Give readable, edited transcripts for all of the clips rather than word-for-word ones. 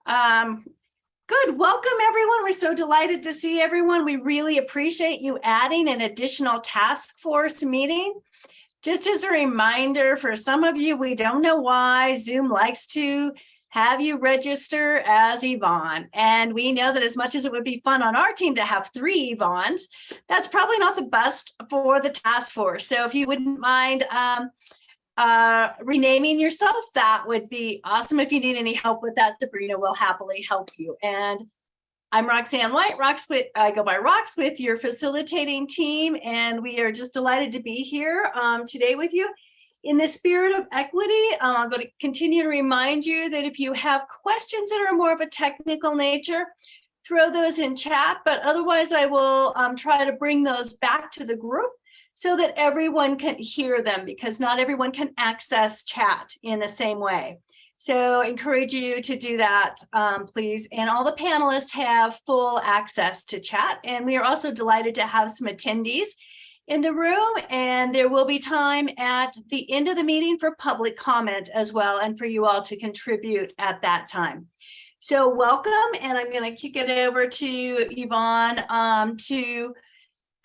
Good. Welcome, everyone. We're so delighted to see everyone. We really appreciate you adding an additional task force meeting. Just as a reminder, for some of you, we don't know why Zoom likes to have you register as Yvonne. And we know that as much as it would be fun on our team to have 3 Yvonnes, that's probably not the best for the task force. So if you wouldn't mind renaming yourself, that would be awesome. If you need any help with that, Sabrina will happily help you. And I'm Roxanne White, I go by Rox with your facilitating team, and we are just delighted to be here today with you. In the spirit of equity, I'm going to continue to remind you that if you have questions that are more of a technical nature, throw those in chat, but otherwise I will try to bring those back to the group so that everyone can hear them, because not everyone can access chat in the same way. So I encourage you to do that, please. And all the panelists have full access to chat. And we are also delighted to have some attendees in the room. And there will be time at the end of the meeting for public comment as well, and for you all to contribute at that time. So welcome, and I'm going to kick it over to Yvonne to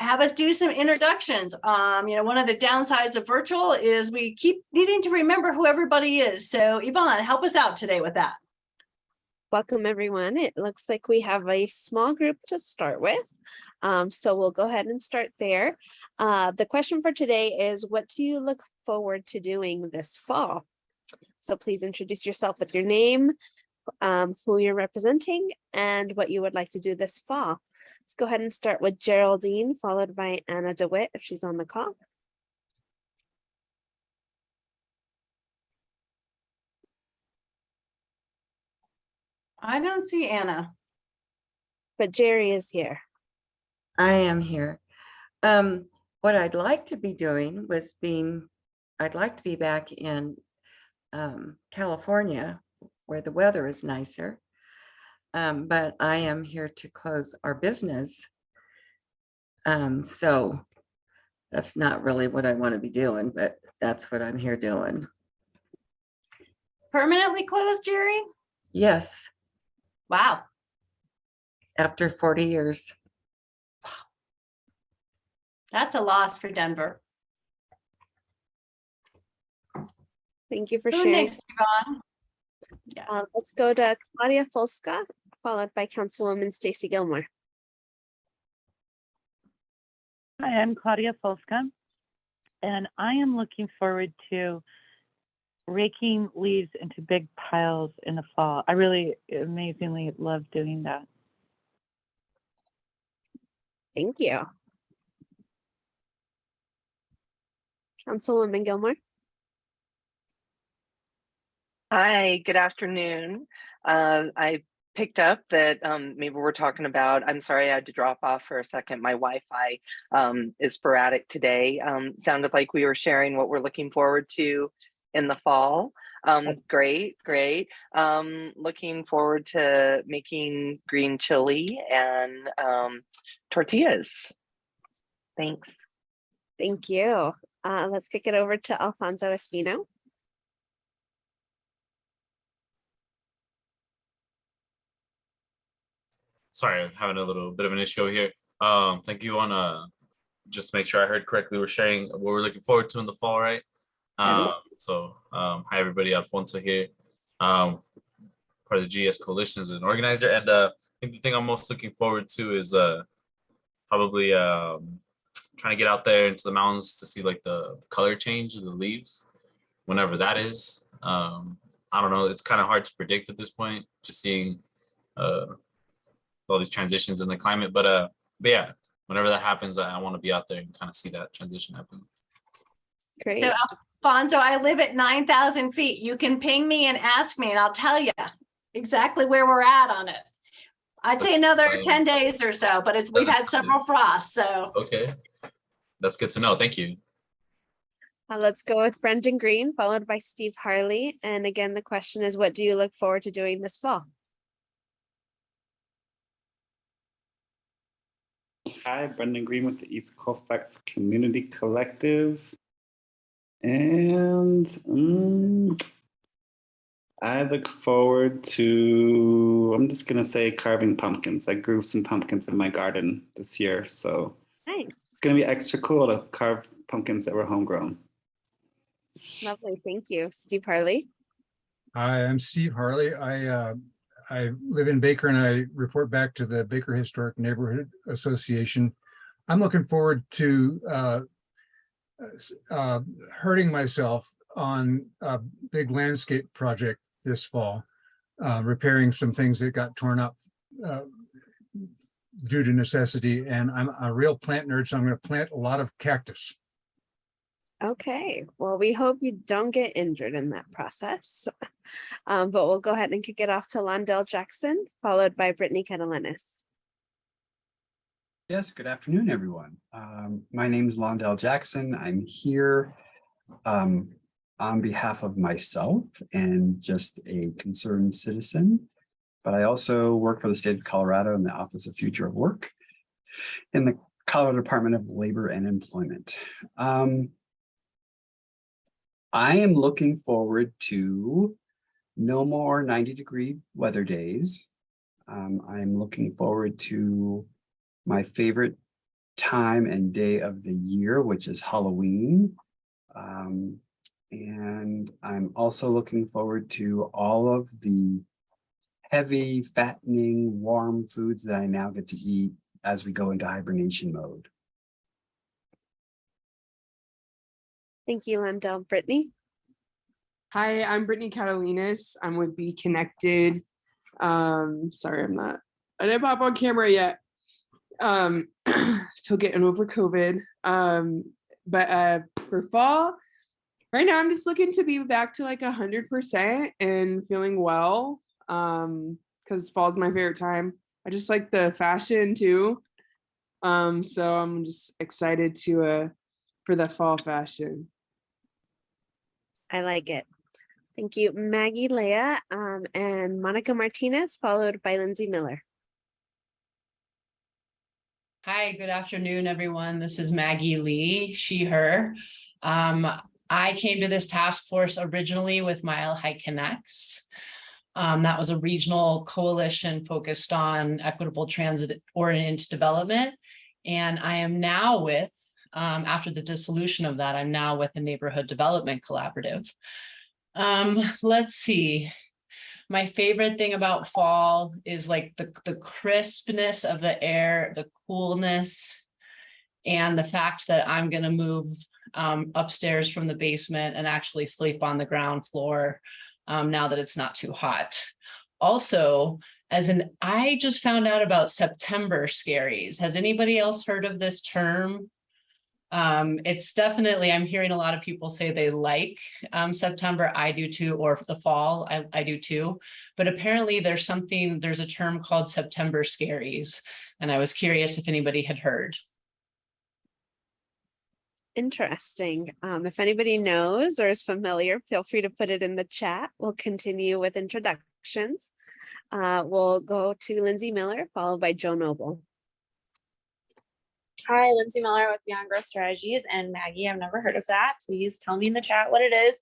have us do some introductions. One of the downsides of virtual is we keep needing to remember who everybody is. So Yvonne, help us out today with that. Welcome, everyone. It looks like we have a small group to start with. So we'll go ahead and start there. The question for today is, what do you look forward to doing this fall? So please introduce yourself with your name, who you're representing, and what you would like to do this fall. Let's go ahead and start with Geraldine, followed by Anna DeWitt, if she's on the call. I don't see Anna. But Jerry is here. I am here. What I'd like to be doing was I'd like to be back in California, where the weather is nicer. But I am here to close our business. So that's not really what I want to be doing, but that's what I'm here doing. Permanently closed, Jerry? Yes. Wow. After 40 years. That's a loss for Denver. Thank you for Who sharing. Next, Yvonne? Yeah. Let's go to Claudia Folska, followed by Councilwoman Stacy Gilmore. Hi, I'm Claudia Folska, and I am looking forward to raking leaves into big piles in the fall. I really amazingly love doing that. Thank you. Councilwoman Gilmore. Hi, good afternoon. I picked up that maybe we're talking about, I'm sorry I had to drop off for a second. My Wi-Fi is sporadic today. Sounded like we were sharing what we're looking forward to in the fall. Great. Looking forward to making green chili and tortillas. Thanks. Thank you. Let's kick it over to Alfonso Espino. Sorry, I'm having a little bit of an issue here. Thank you on just to make sure I heard correctly, we're sharing what we're looking forward to in the fall, right? Hi everybody, Alfonso here. Part of the GS Coalition as an organizer, and I think the thing I'm most looking forward to is probably trying to get out there into the mountains to see like the color change of the leaves, whenever that is. I don't know, it's kind of hard to predict at this point, just seeing all these transitions in the climate, but yeah, whenever that happens, I want to be out there and kind of see that transition happen. Great. So Alfonso, I live at 9,000 feet. You can ping me and ask me, and I'll tell you exactly where we're at on it. I'd say another 10 days or so, but we've had several frosts, so. Okay, that's good to know. Thank you. Let's go with Brendan Green, followed by Steve Harley. And again, the question is, what do you look forward to doing this fall? Hi, Brendan Green with the East Colfax Community Collective. And I look forward to, I'm just gonna say carving pumpkins. I grew some pumpkins in my garden this year, so Nice. it's gonna be extra cool to carve pumpkins that were homegrown. Lovely. Thank you. Steve Harley. Hi, I'm Steve Harley. I live in Baker and I report back to the Baker Historic Neighborhood Association. I'm looking forward to hurting myself on a big landscape project this fall, repairing some things that got torn up due to necessity. And I'm a real plant nerd, so I'm going to plant a lot of cactus. Okay, well, we hope you don't get injured in that process. But we'll go ahead and kick it off to Londell Jackson, followed by Brittany Catalanis. Yes, good afternoon, everyone. My name is Londell Jackson. I'm here on behalf of myself and just a concerned citizen, but I also work for the state of Colorado in the Office of Future of Work in the Colorado Department of Labor and Employment. I am looking forward to no more 90-degree weather days. I'm looking forward to my favorite time and day of the year, which is Halloween. And I'm also looking forward to all of the heavy, fattening, warm foods that I now get to eat as we go into hibernation mode. Thank you, Londell. Brittany. Hi, I'm Brittany Catalinas. I'm with Be Connected. Sorry, I didn't pop on camera yet. Still getting over COVID. But for fall, right now I'm just looking to be back to like 100% and feeling well. Because fall's my favorite time. I just like the fashion too. So I'm just excited to for the fall fashion. I like it. Thank you, Maggie Leah, and Monica Martinez, followed by Lindsay Miller. Hi, good afternoon, everyone. This is Maggie Lee, she, her. I came to this task force originally with Mile High Connects. That was a regional coalition focused on equitable transit-oriented development. And I am now with, after the dissolution of that, I'm now with the Neighborhood Development Collaborative. Let's see. My favorite thing about fall is like the crispness of the air, the coolness, and the fact that I'm going to move upstairs from the basement and actually sleep on the ground floor now that it's not too hot. Also, I just found out about September scaries. Has anybody else heard of this term? It's definitely, I'm hearing a lot of people say they like September. I do too, or the fall, I do too. But apparently there's a term called September scaries. And I was curious if anybody had heard. Interesting. If anybody knows or is familiar, feel free to put it in the chat. We'll continue with introductions. We'll go to Lindsay Miller, followed by Joe Noble. Hi, Lindsay Miller with Beyond Growth Strategies, and Maggie, I've never heard of that. Please tell me in the chat what it is.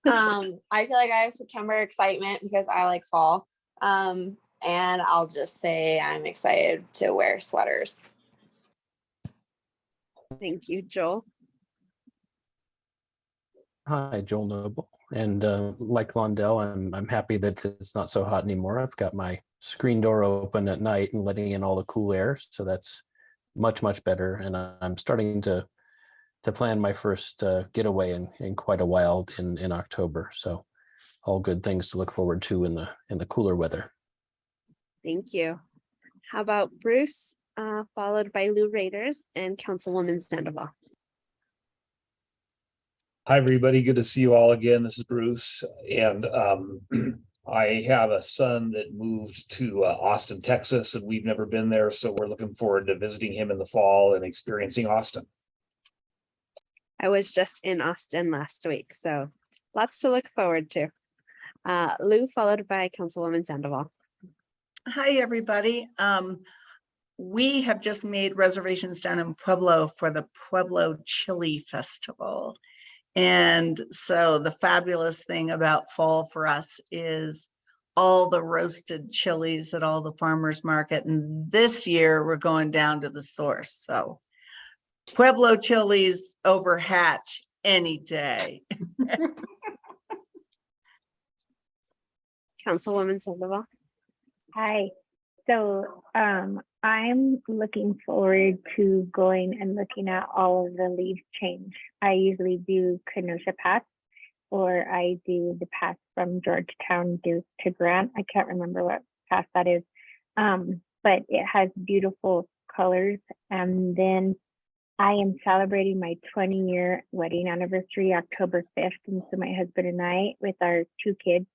I feel like I have September excitement because I like fall. And I'll just say I'm excited to wear sweaters. Thank you, Joel. Hi, Joel Noble. And like Londell, I'm happy that it's not so hot anymore. I've got my screen door open at night and letting in all the cool air. So that's much better. And I'm starting to plan my first getaway in quite a while in October. So all good things to look forward to in the cooler weather. Thank you. How about Bruce, followed by Lou Raiders and Councilwoman Sandoval. Hi, everybody. Good to see you all again. This is Bruce. And I have a son that moved to Austin, Texas, and we've never been there. So we're looking forward to visiting him in the fall and experiencing Austin. I was just in Austin last week, so lots to look forward to. Lou, followed by Councilwoman Sandoval. Hi, everybody. We have just made reservations down in Pueblo for the Pueblo Chili Festival. And so the fabulous thing about fall for us is all the roasted chilies at all the farmers market. And this year we're going down to the source. So Pueblo chilies over Hatch any day. Councilwoman Sandoval. Hi. So I'm looking forward to going and looking at all of the leaves change. I usually do Kenosha Pass, or I do the pass from Georgetown to Grant. I can't remember what pass that is, but it has beautiful colors. And then I am celebrating my 20-year wedding anniversary October 5th. And so my husband and I, with our two kids,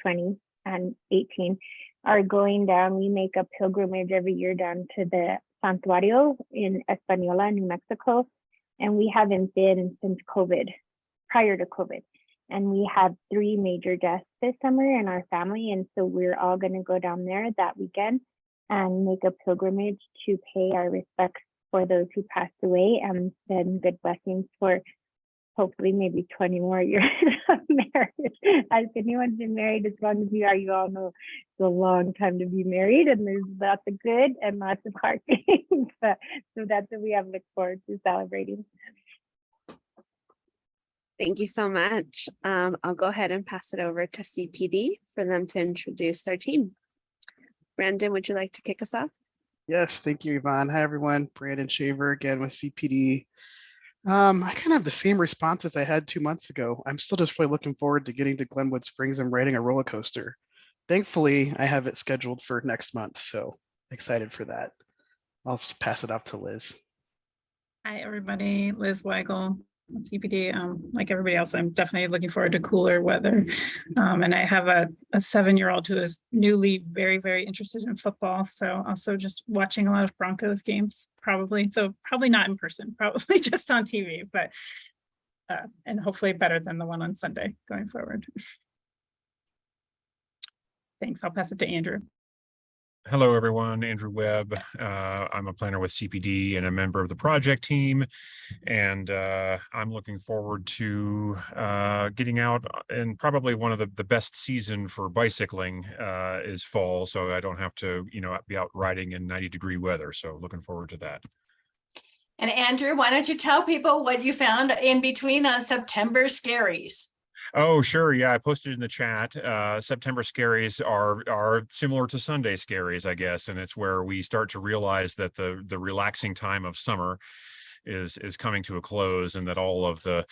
20 and 18, are going down. We make a pilgrimage every year down to the Santuario in Española, New Mexico. And we haven't been since COVID, prior to COVID. And we had 3 major deaths this summer in our family. And so we're all going to go down there that weekend and make a pilgrimage to pay our respects for those who passed away, and then good blessings for hopefully maybe 20 more years of marriage. As anyone's been married as long as you are, you all know it's a long time to be married, and there's lots of good and lots of hard things. So that's what we have to look forward to celebrating. Thank you so much. I'll go ahead and pass it over to CPD for them to introduce their team. Brandon, would you like to kick us off? Yes, thank you, Yvonne. Hi, everyone. Brandon Shaver again with CPD. I kind of have the same response as I had 2 months ago. I'm still just really looking forward to getting to Glenwood Springs and riding a roller coaster. Thankfully, I have it scheduled for next month, so excited for that. I'll just pass it off to Liz. Hi, everybody. Liz Weigel, CPD. Like everybody else, I'm definitely looking forward to cooler weather. And I have a 7-year-old who is newly very, very interested in football. So also just watching a lot of Broncos games, probably, though probably not in person, probably just on TV, but and hopefully better than the one on Sunday going forward. Thanks. I'll pass it to Andrew. Hello, everyone. Andrew Webb. I'm a planner with CPD and a member of the project team. And I'm looking forward to getting out, and probably one of the best season for bicycling is fall. So I don't have to, be out riding in 90-degree weather. So looking forward to that. And Andrew, why don't you tell people what you found in between on September Scaries? Oh, sure. Yeah, I posted in the chat. September scaries are similar to Sunday scaries, I guess. And it's where we start to realize that the relaxing time of summer is coming to a close, and that all of the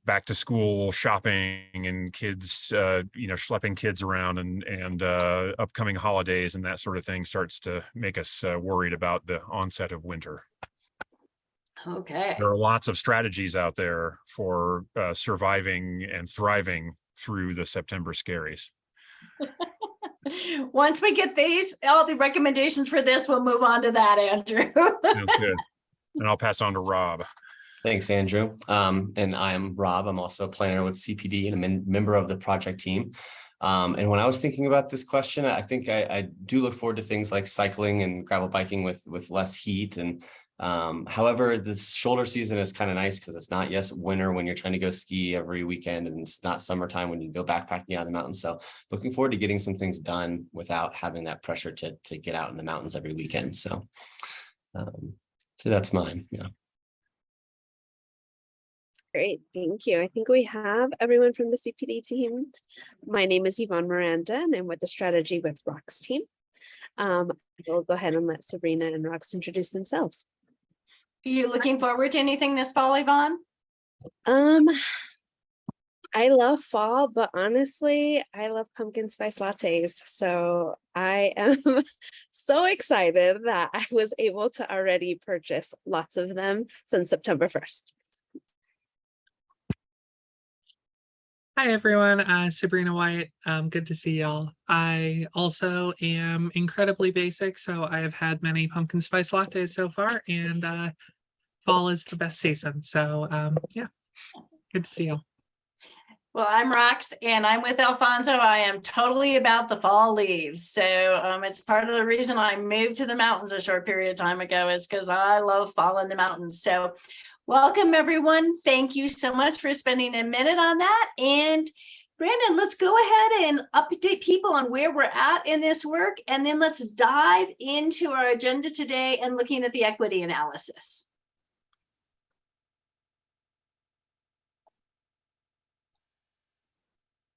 back to school shopping and kids, schlepping kids around and upcoming holidays and that sort of thing starts to make us worried about the onset of winter. Okay. There are lots of strategies out there for surviving and thriving through the September scaries. Once we get all the recommendations for this, we'll move on to that, Andrew. Sounds good. And I'll pass on to Rob. Thanks, Andrew. And I'm Rob. I'm also a planner with CPD and a member of the project team. And when I was thinking about this question, I think I do look forward to things like cycling and gravel biking with less heat. And however, this shoulder season is kind of nice because it's not winter when you're trying to go ski every weekend, and it's not summertime when you go backpacking out of the mountains. So looking forward to getting some things done without having that pressure to get out in the mountains every weekend. So that's mine. Yeah. Great, thank you. I think we have everyone from the CPD team. My name is Yvonne Miranda, and I'm with the Strategy with Rocks team. We'll go ahead and let Sabrina and Rox introduce themselves. Are you looking forward to anything this fall, Yvonne? I love fall, but honestly, I love pumpkin spice lattes. So I am so excited that I was able to already purchase lots of them since September 1st. Hi, everyone. Sabrina White. Good to see y'all. I also am incredibly basic, so I have had many pumpkin spice lattes so far, and fall is the best season. So yeah, good to see y'all. Well, I'm Rox, and I'm with Alfonso. I am totally about the fall leaves. So it's part of the reason I moved to the mountains a short period of time ago, is because I love fall in the mountains. So Welcome, everyone. Thank you so much for spending a minute on that. And Brandon, let's go ahead and update people on where we're at in this work, and then let's dive into our agenda today and looking at the equity analysis.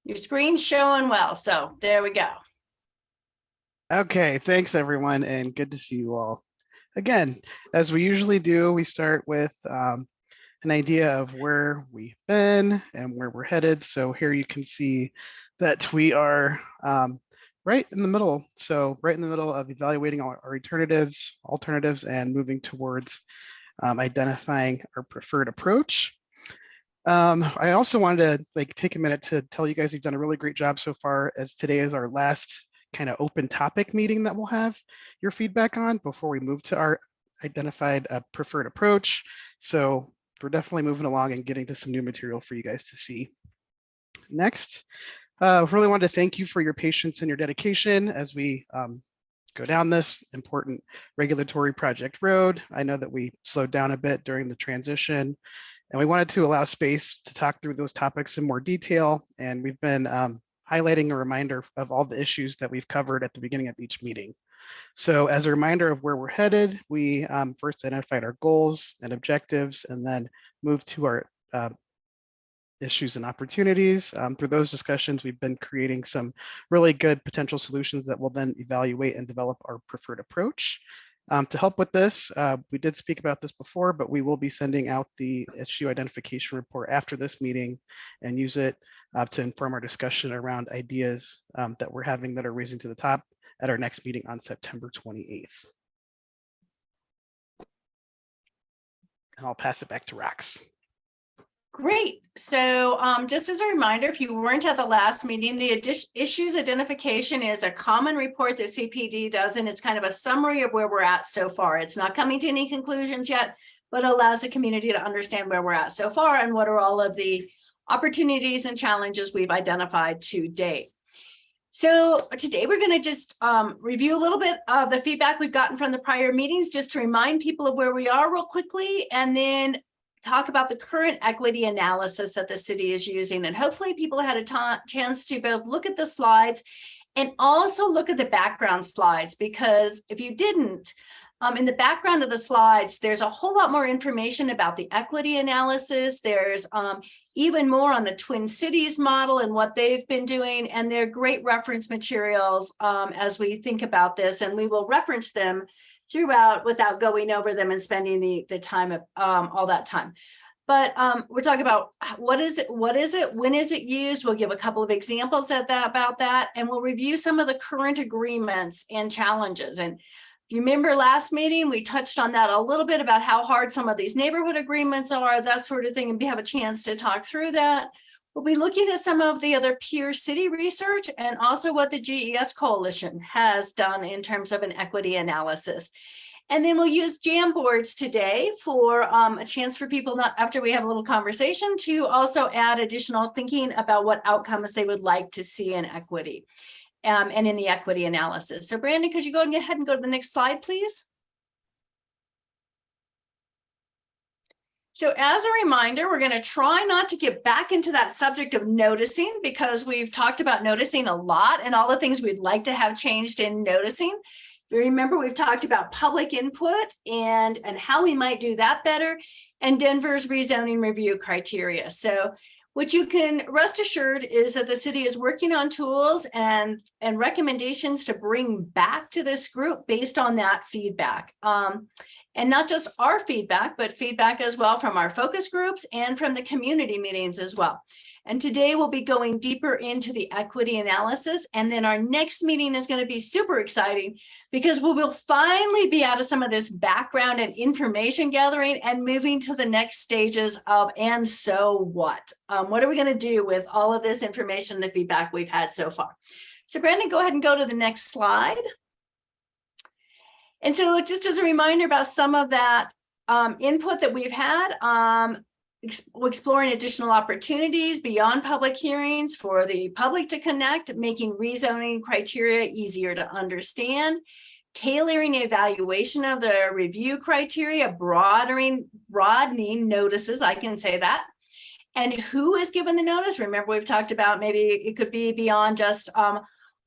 Your screen's showing well, so there we go. Okay, thanks everyone, and good to see you all. Again, as we usually do, we start with an idea of where we've been and where we're headed. So here you can see that we are right in the middle. So right in the middle of evaluating our alternatives and moving towards identifying our preferred approach. I also wanted to take a minute to tell you guys you've done a really great job so far, as today is our last kind of open topic meeting that we'll have your feedback on before we move to our identified preferred approach. So we're definitely moving along and getting to some new material for you guys to see. Next, really wanted to thank you for your patience and your dedication as we go down this important regulatory project road. I know that we slowed down a bit during the transition, and we wanted to allow space to talk through those topics in more detail. And we've been highlighting a reminder of all the issues that we've covered at the beginning of each meeting. So as a reminder of where we're headed, we first identified our goals and objectives, and then moved to our issues and opportunities. Through those discussions, we've been creating some really good potential solutions that will then evaluate and develop our preferred approach. To help with this, we did speak about this before, but we will be sending out the issue identification report after this meeting and use it to inform our discussion around ideas that we're having that are raising to the top at our next meeting on September 28th. And I'll pass it back to Rox. Great. So just as a reminder, if you weren't at the last meeting, the issues identification is a common report that CPD does, and it's kind of a summary of where we're at so far. It's not coming to any conclusions yet, but allows the community to understand where we're at so far and what are all of the opportunities and challenges we've identified to date. So today we're going to just review a little bit of the feedback we've gotten from the prior meetings, just to remind people of where we are real quickly, and then talk about the current equity analysis that the city is using. And hopefully people had a chance to both look at the slides and also look at the background slides, because if you didn't, in the background of the slides, there's a whole lot more information about the equity analysis. There's even more on the Twin Cities model and what they've been doing, and they're great reference materials as we think about this, and we will reference them throughout without going over them and spending the time of all that time. But we're talking about what is it, when is it used? We'll give a couple of examples about that, and we'll review some of the current agreements and challenges. And if you remember last meeting, we touched on that a little bit about how hard some of these neighborhood agreements are, that sort of thing, and we have a chance to talk through that. We'll be looking at some of the other peer city research and also what the GES Coalition has done in terms of an equity analysis. And then we'll use Jamboards today for a chance for people, not after we have a little conversation, to also add additional thinking about what outcomes they would like to see in equity and in the equity analysis. So Brandon, could you go ahead and go to the next slide, please? So as a reminder, we're going to try not to get back into that subject of noticing, because we've talked about noticing a lot and all the things we'd like to have changed in noticing. If you remember, we've talked about public input and how we might do that better, and Denver's rezoning review criteria. So what you can rest assured is that the city is working on tools and recommendations to bring back to this group based on that feedback. And not just our feedback, but feedback as well from our focus groups and from the community meetings as well. And today we'll be going deeper into the equity analysis. And then our next meeting is going to be super exciting, because we will finally be out of some of this background and information gathering and moving to the next stages of, and so what? What are we going to do with all of this information, the feedback we've had so far? So Brandon, go ahead and go to the next slide. And so just as a reminder about some of that input that we've had, exploring additional opportunities beyond public hearings for the public to connect, making rezoning criteria easier to understand, tailoring evaluation of the review criteria, broadening notices, I can say that. And who is given the notice? Remember, we've talked about maybe it could be beyond just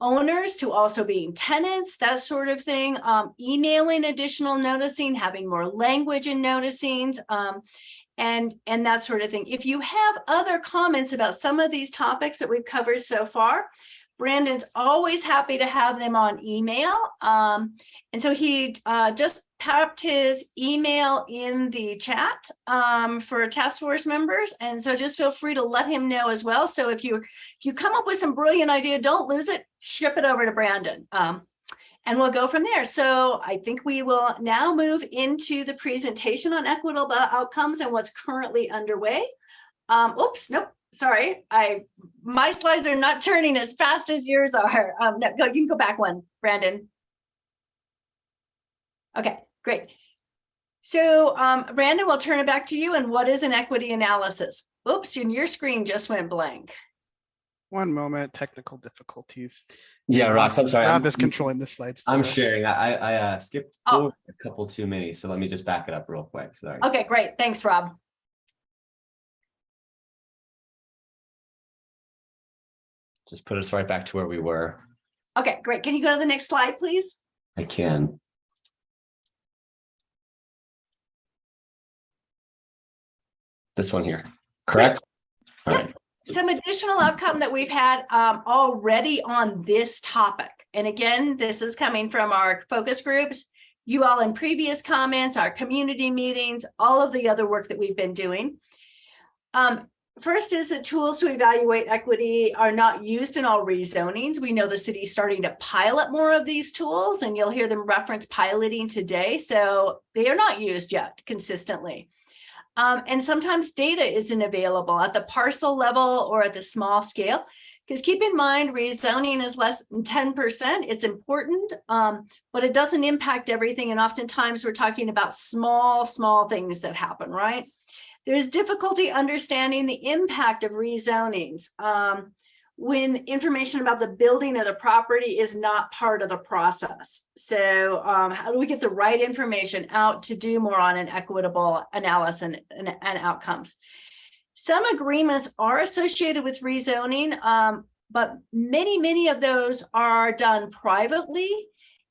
owners to also being tenants, that sort of thing. Emailing additional noticing, having more language in noticings, and that sort of thing. If you have other comments about some of these topics that we've covered so far, Brandon's always happy to have them on email. And so he just popped his email in the chat for task force members. And so just feel free to let him know as well. So if you come up with some brilliant idea, don't lose it, ship it over to Brandon. And we'll go from there. So I think we will now move into the presentation on equitable outcomes and what's currently underway. Oops, nope. Sorry, my slides are not turning as fast as yours are. No, you can go back one, Brandon. Okay, great. So Brandon, we'll turn it back to you. And what is an equity analysis? Oops, and your screen just went blank. One moment, technical difficulties. Yeah, Rox, I'm sorry. Rob is controlling the slides. I'm us. sharing. I skipped forward a couple too many, so let me just back it up real quick. Sorry. Okay, great. Thanks, Rob. Just put us right back to where we were. Okay, great. Can you go to the next slide, please? I can. This one here, correct? All right. Some additional outcome that we've had already on this topic. And again, this is coming from our focus groups, you all in previous comments, our community meetings, all of the other work that we've been doing. First is that tools to evaluate equity are not used in all rezonings. We know the city's starting to pilot more of these tools, and you'll hear them reference piloting today. So they are not used yet consistently. And sometimes data isn't available at the parcel level or at the small scale. Because keep in mind, rezoning is less than 10%. It's important, but it doesn't impact everything. And oftentimes we're talking about small things that happen, right? There's difficulty understanding the impact of rezonings when information about the building or the property is not part of the process. So how do we get the right information out to do more on an equitable analysis and outcomes? Some agreements are associated with rezoning, but many of those are done privately.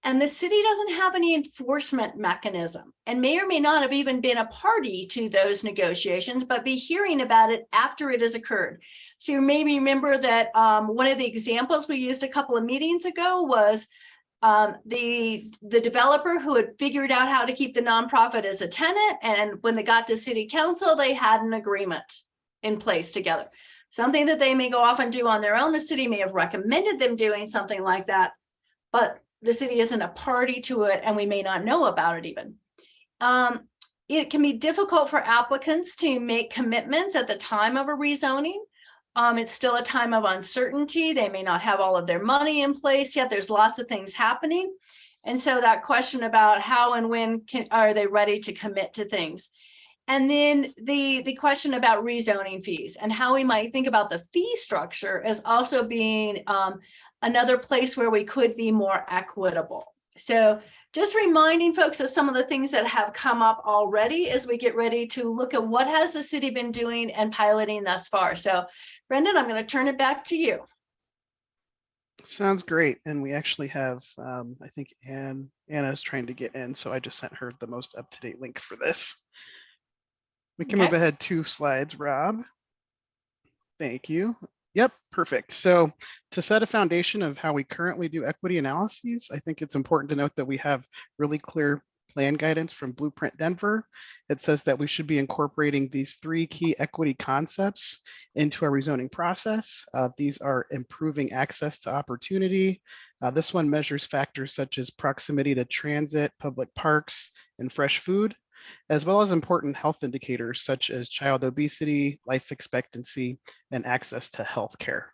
And the city doesn't have any enforcement mechanism and may or may not have even been a party to those negotiations, but be hearing about it after it has occurred. So you may remember that one of the examples we used a couple of meetings ago was the developer who had figured out how to keep the nonprofit as a tenant. And when they got to city council, they had an agreement in place together. Something that they may go off and do on their own. The city may have recommended them doing something like that, but the city isn't a party to it and we may not know about it even. It can be difficult for applicants to make commitments at the time of a rezoning. It's still a time of uncertainty. They may not have all of their money in place yet. There's lots of things happening. And so that question about how and when are they ready to commit to things? And then the question about rezoning fees and how we might think about the fee structure as also being another place where we could be more equitable. So just reminding folks of some of the things that have come up already as we get ready to look at what has the city been doing and piloting thus far. So Brendan, I'm going to turn it back to you. Sounds great. And we actually have, I think Anna's trying to get in, so I just sent her the most up-to-date link for this. We can move ahead 2 slides, Rob. Thank you. Yep, perfect. So to set a foundation of how we currently do equity analyses, I think it's important to note that we have really clear plan guidance from Blueprint Denver. It says that we should be incorporating these 3 key equity concepts into our rezoning process. These are improving access to opportunity. This one measures factors such as proximity to transit, public parks, and fresh food, as well as important health indicators such as child obesity, life expectancy, and access to health care.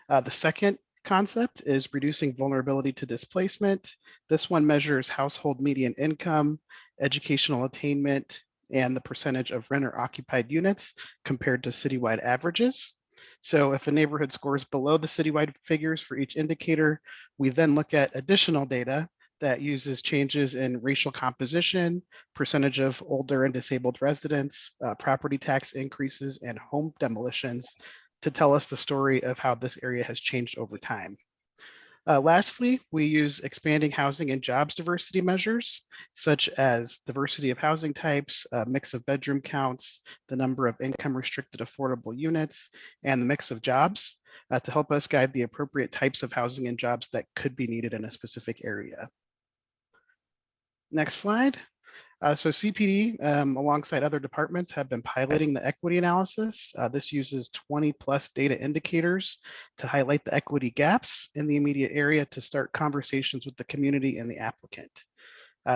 The second concept is reducing vulnerability to displacement. This one measures household median income, educational attainment, and the percentage of renter occupied units compared to citywide averages. So if a neighborhood scores below the citywide figures for each indicator, we then look at additional data that uses changes in racial composition, percentage of older and disabled residents, property tax increases, and home demolitions to tell us the story of how this area has changed over time. Lastly, we use expanding housing and jobs diversity measures, such as diversity of housing types, mix of bedroom counts, the number of income restricted affordable units, and the mix of jobs to help us guide the appropriate types of housing and jobs that could be needed in a specific area. Next slide. So CPD, alongside other departments, have been piloting the equity analysis. This uses 20+ data indicators to highlight the equity gaps in the immediate area to start conversations with the community and the applicant.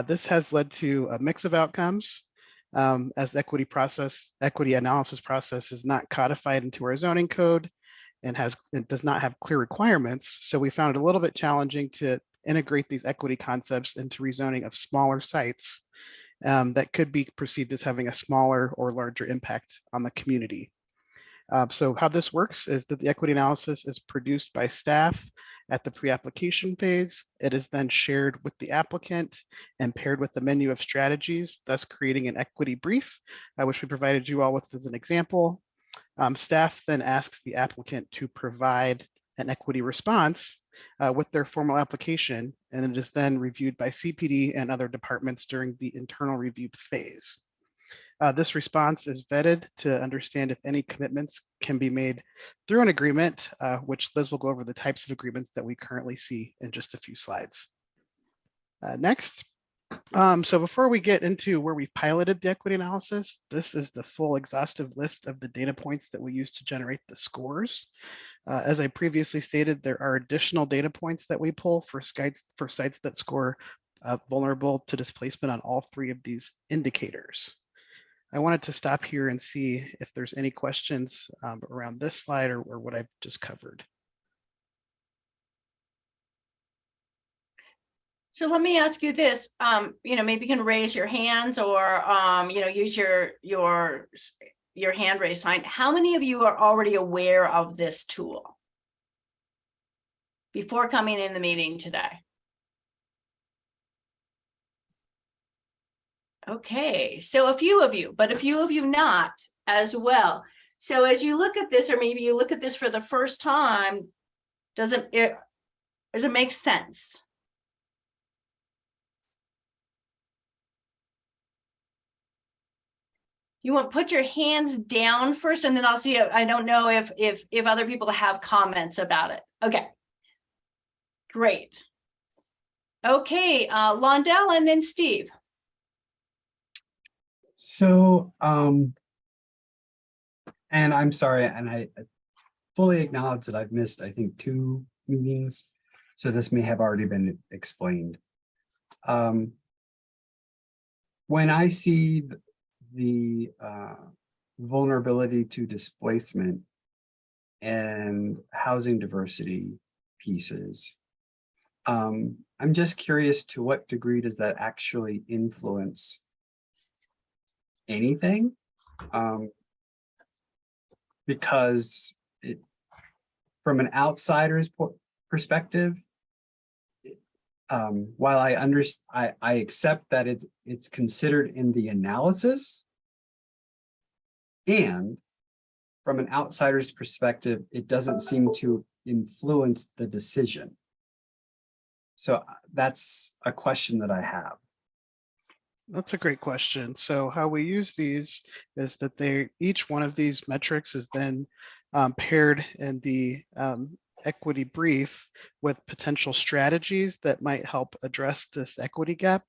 This has led to a mix of outcomes as the equity analysis process is not codified into our zoning code and does not have clear requirements. So we found it a little bit challenging to integrate these equity concepts into rezoning of smaller sites that could be perceived as having a smaller or larger impact on the community. So how this works is that the equity analysis is produced by staff at the pre-application phase. It is then shared with the applicant and paired with the menu of strategies, thus creating an equity brief, which we provided you all with as an example. Staff then asks the applicant to provide an equity response with their formal application, and it is then reviewed by CPD and other departments during the internal review phase. This response is vetted to understand if any commitments can be made through an agreement, which Liz will go over the types of agreements that we currently see in just a few slides. Next. So before we get into where we've piloted the equity analysis, this is the full exhaustive list of the data points that we use to generate the scores. As I previously stated, there are additional data points that we pull for sites that score vulnerable to displacement on all 3 of these indicators. I wanted to stop here and see if there's any questions around this slide or what I've just covered. So let me ask you this, maybe you can raise your hands or, use your hand raise sign. How many of you are already aware of this tool before coming in the meeting today? Okay, so a few of you, but a few of you not as well. So as you look at this, or maybe you look at this for the first time, does it make sense? You want to put your hands down first, and then I'll see. I don't know if other people have comments about it. Okay, great. Okay, Londell and then Steve. So, and I'm sorry, and I fully acknowledge that I've missed, I think, 2 meetings, so this may have already been explained. When I see the vulnerability to displacement and housing diversity pieces, I'm just curious, to what degree does that actually influence anything? Because from an outsider's perspective, while I accept that it's considered in the analysis, and from an outsider's perspective, it doesn't seem to influence the decision. So that's a question that I have. That's a great question. So how we use these is that each one of these metrics is then paired in the equity brief with potential strategies that might help address this equity gap,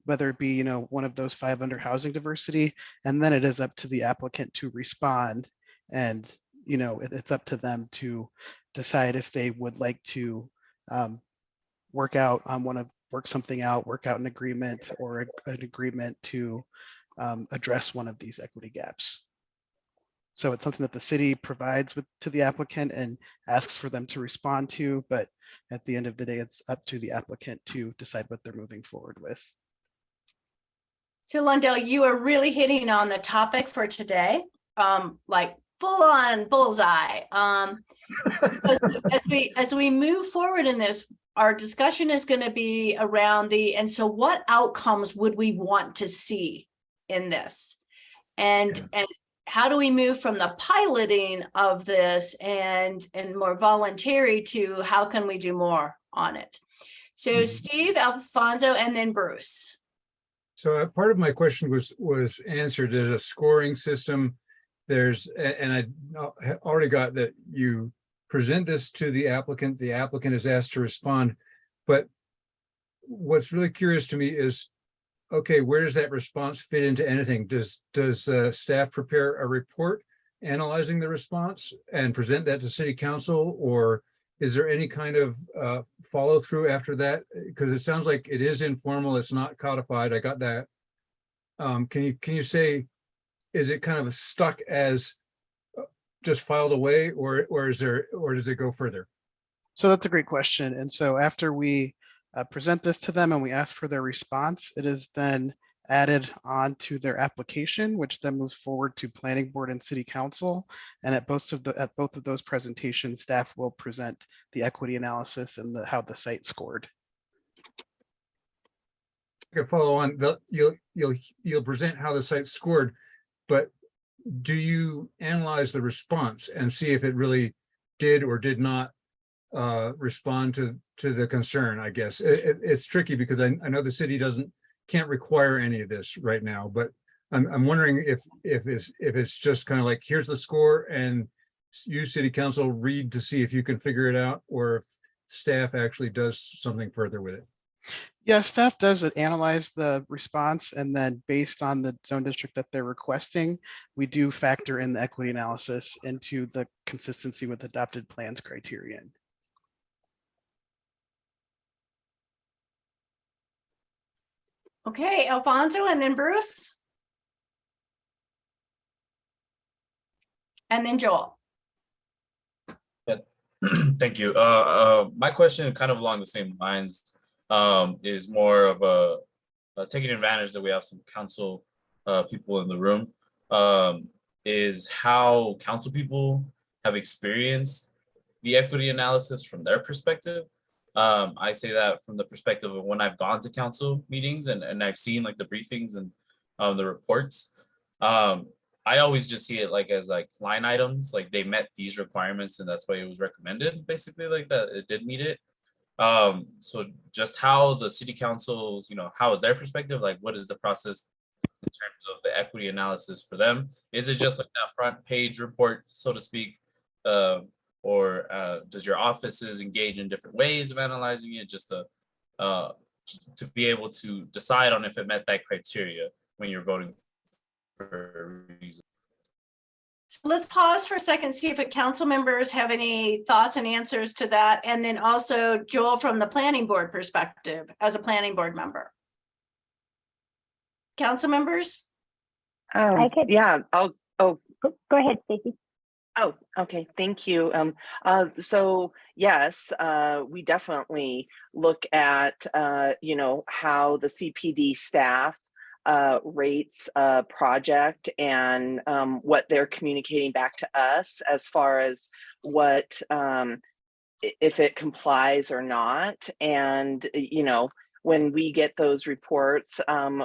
whether it be, one of those 5 under housing diversity, and then it is up to the applicant to respond. And, it's up to them to decide if they would like to work out an agreement or an agreement to address one of these equity gaps. So it's something that the city provides to the applicant and asks for them to respond to, but at the end of the day, it's up to the applicant to decide what they're moving forward with. So Londell, you are really hitting on the topic for today. Like full on bullseye. As we move forward in this, our discussion is going to be around and so what outcomes would we want to see in this? And how do we move from the piloting of this and more voluntary to how can we do more on it? So Steve, Alfonso, and then Bruce. So part of my question was answered. There's a scoring system. And I already got that you present this to the applicant is asked to respond. But what's really curious to me is, okay, where does that response fit into anything? Does staff prepare a report analyzing the response and present that to city council, or is there any kind of follow through after that? Because it sounds like it is informal, it's not codified. I got that. Can you say, is it kind of stuck as just filed away, or does it go further? So that's a great question. And so after we present this to them and we ask for their response, it is then added onto their application, which then moves forward to planning board and city council. And at both of those presentations, staff will present the equity analysis and how the site scored. I can follow on. You'll present how the site scored, but do you analyze the response and see if it really did or did not respond to the concern? I guess it's tricky because I know the city can't require any of this right now, but I'm wondering if it's just kind of like, here's the score and you city council read to see if you can figure it out, or if staff actually does something further with it. Yeah, staff does analyze the response, and then based on the zone district that they're requesting, we do factor in the equity analysis into the consistency with adopted plans criterion. Okay, Alfonso, and then Bruce. And then Joel. Thank you. My question, kind of along the same lines, is more of taking advantage that we have some council people in the room, is how council people have experienced the equity analysis from their perspective. I say that from the perspective of when I've gone to council meetings and I've seen like the briefings and the reports. I always just see it like as like line items, like they met these requirements and that's why it was recommended, basically, like that it did meet it. So just how the city council, how is their perspective? Like, what is the process in terms of the equity analysis for them? Is it just like that front page report, so to speak? Or does your offices engage in different ways of analyzing it, just to be able to decide on if it met that criteria when you're voting for a reason? So let's pause for a second, see if council members have any thoughts and answers to that. And then also Joel, from the planning board perspective, as a planning board member. Council members? Yeah, go ahead, Stacey. Oh, okay. Thank you. So yes, we definitely look at, how the CPD staff rates a project and what they're communicating back to us as far as what, if it complies or not. And, when we get those reports,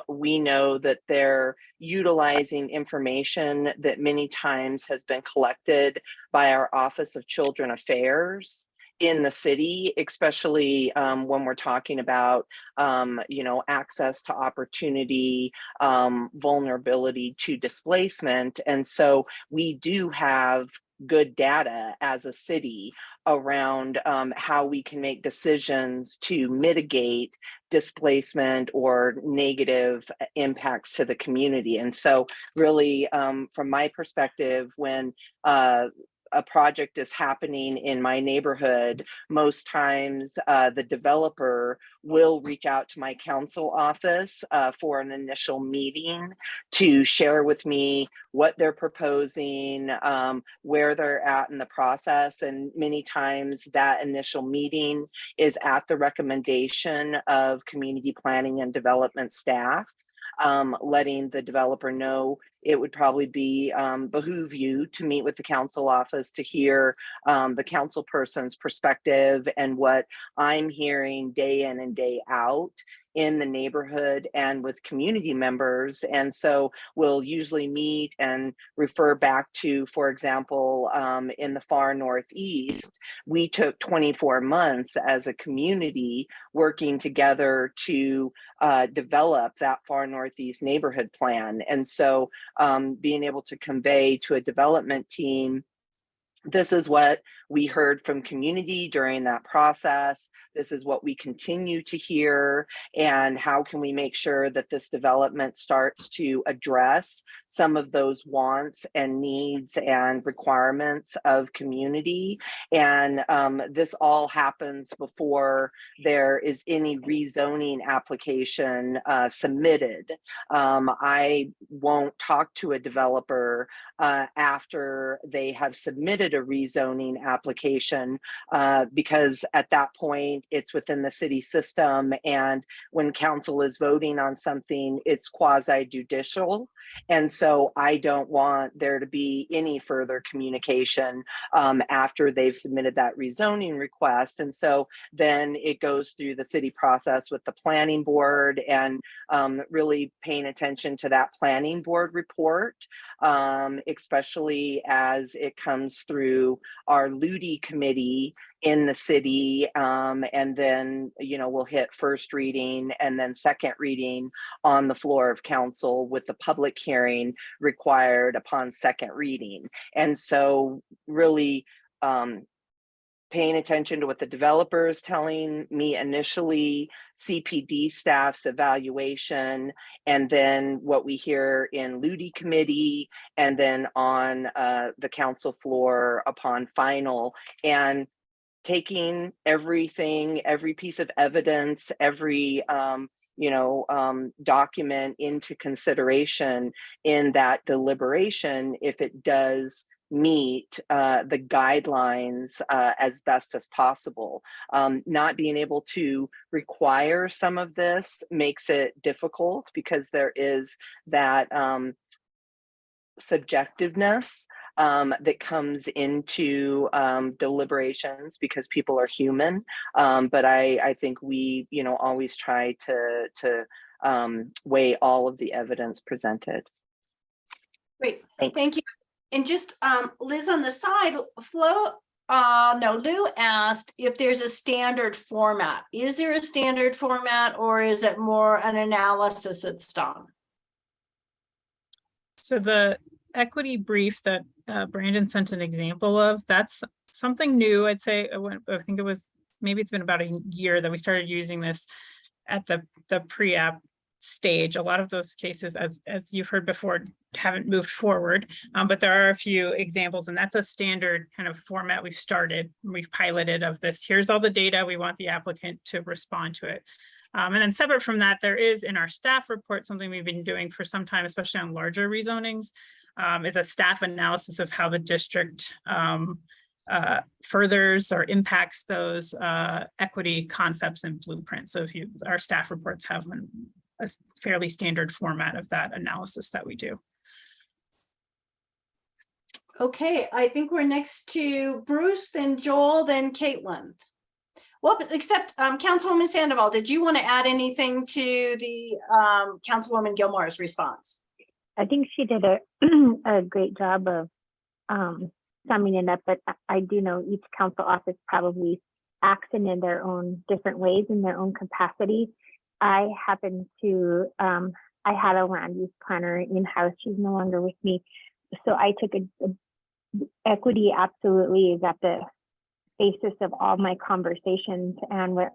we know that they're utilizing information that many times has been collected by our Office of Children Affairs in the city, especially when we're talking about, access to opportunity, vulnerability to displacement. And so we do have good data as a city around how we can make decisions to mitigate displacement or negative impacts to the community. And so really, from my perspective, when a project is happening in my neighborhood, most times the developer will reach out to my council office for an initial meeting to share with me what they're proposing, where they're at in the process. And many times that initial meeting is at the recommendation of community planning and development staff. letting the developer know it would probably be behoove you to meet with the council office to hear the council person's perspective and what I'm hearing day in and day out in the neighborhood and with community members. And so we'll usually meet and refer back to, for example, in the far northeast, we took 24 months as a community working together to develop that far northeast neighborhood plan. And so being able to convey to a development team, this is what we heard from community during that process. This is what we continue to hear. And how can we make sure that this development starts to address some of those wants and needs and requirements of community? And this all happens before there is any rezoning application submitted. I won't talk to a developer after they have submitted a rezoning application because at that point it's within the city system, and when council is voting on something, it's quasi judicial. And so I don't want there to be any further communication after they've submitted that rezoning request. And so then it goes through the city process with the planning board, and really paying attention to that planning board report, especially as it comes through our LUDI committee in the city, and then we'll hit first reading and then second reading on the floor of council, with the public hearing required upon second reading. And so really paying attention to what the developer is telling me initially, CPD staff's evaluation, and then what we hear in LUDI committee, and then on the council floor upon final, and taking everything, every piece of evidence, every document into consideration in that deliberation, if it does meet the guidelines as best as possible. Not being able to require some of this makes it difficult, because there is that subjectiveness that comes into deliberations, because people are human. But I think we always try to weigh all of the evidence presented. Great, Thanks. thank you. And just Liz, on the side, Lou asked if there's a standard format. Is there a standard format, or is it more an analysis that's done? So the equity brief that Brandon sent an example of, that's something new. I'd say I think it was, maybe it's been about a year that we started using this at the pre-app stage. A lot of those cases, as you've heard before, haven't moved forward, but there are a few examples, and that's a standard kind of format we've piloted of this. Here's all the data, we want the applicant to respond to it. And then separate from that, there is in our staff report, something we've been doing for some time, especially on larger rezonings, is a staff analysis of how the district furthers or impacts those equity concepts and blueprints. So our staff reports have a fairly standard format of that analysis that we do. Okay, I think we're next to Bruce, then Joel, then Caitlin. Well, except Councilwoman Sandoval, did you want to add anything to the Councilwoman Gilmore's response? I think she did a great job of summing it up, but I do know each council office probably acts in their own different ways in their own capacity. I happen to, I had a land use planner in-house. She's no longer with me. So I took equity absolutely is at the basis of all my conversations. And what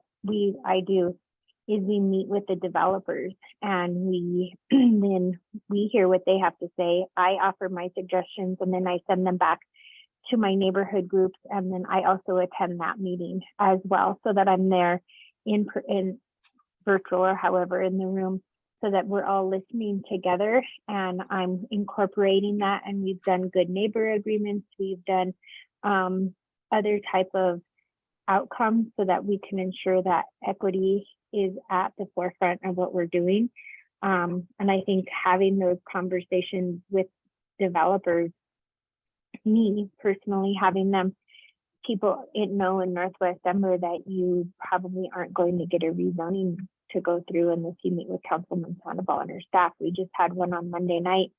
I do is we meet with the developers, and then we hear what they have to say. I offer my suggestions, and then I send them back to my neighborhood groups. And then I also attend that meeting as well, so that I'm there in virtual or however in the room, so that we're all listening together, and I'm incorporating that. And we've done good neighbor agreements. We've done other type of outcomes so that we can ensure that equity is at the forefront of what we're doing. And I think having those conversations with developers, me personally, having them, people know in Northwest Denver that you probably aren't going to get a rezoning to go through unless you meet with Councilman Sandoval and her staff. We just had one on Monday night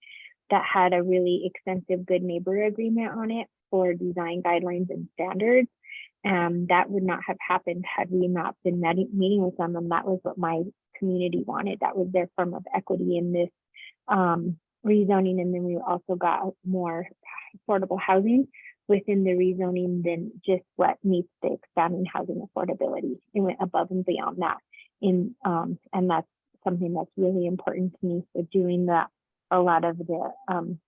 that had a really extensive good neighbor agreement on it for design guidelines and standards. That would not have happened had we not been meeting with them. And that was what my community wanted. That was their form of equity in this rezoning. And then we also got more affordable housing within the rezoning than just what meets the expanding housing affordability. It went above and beyond that. And that's something that's really important to me. So doing that, a lot of the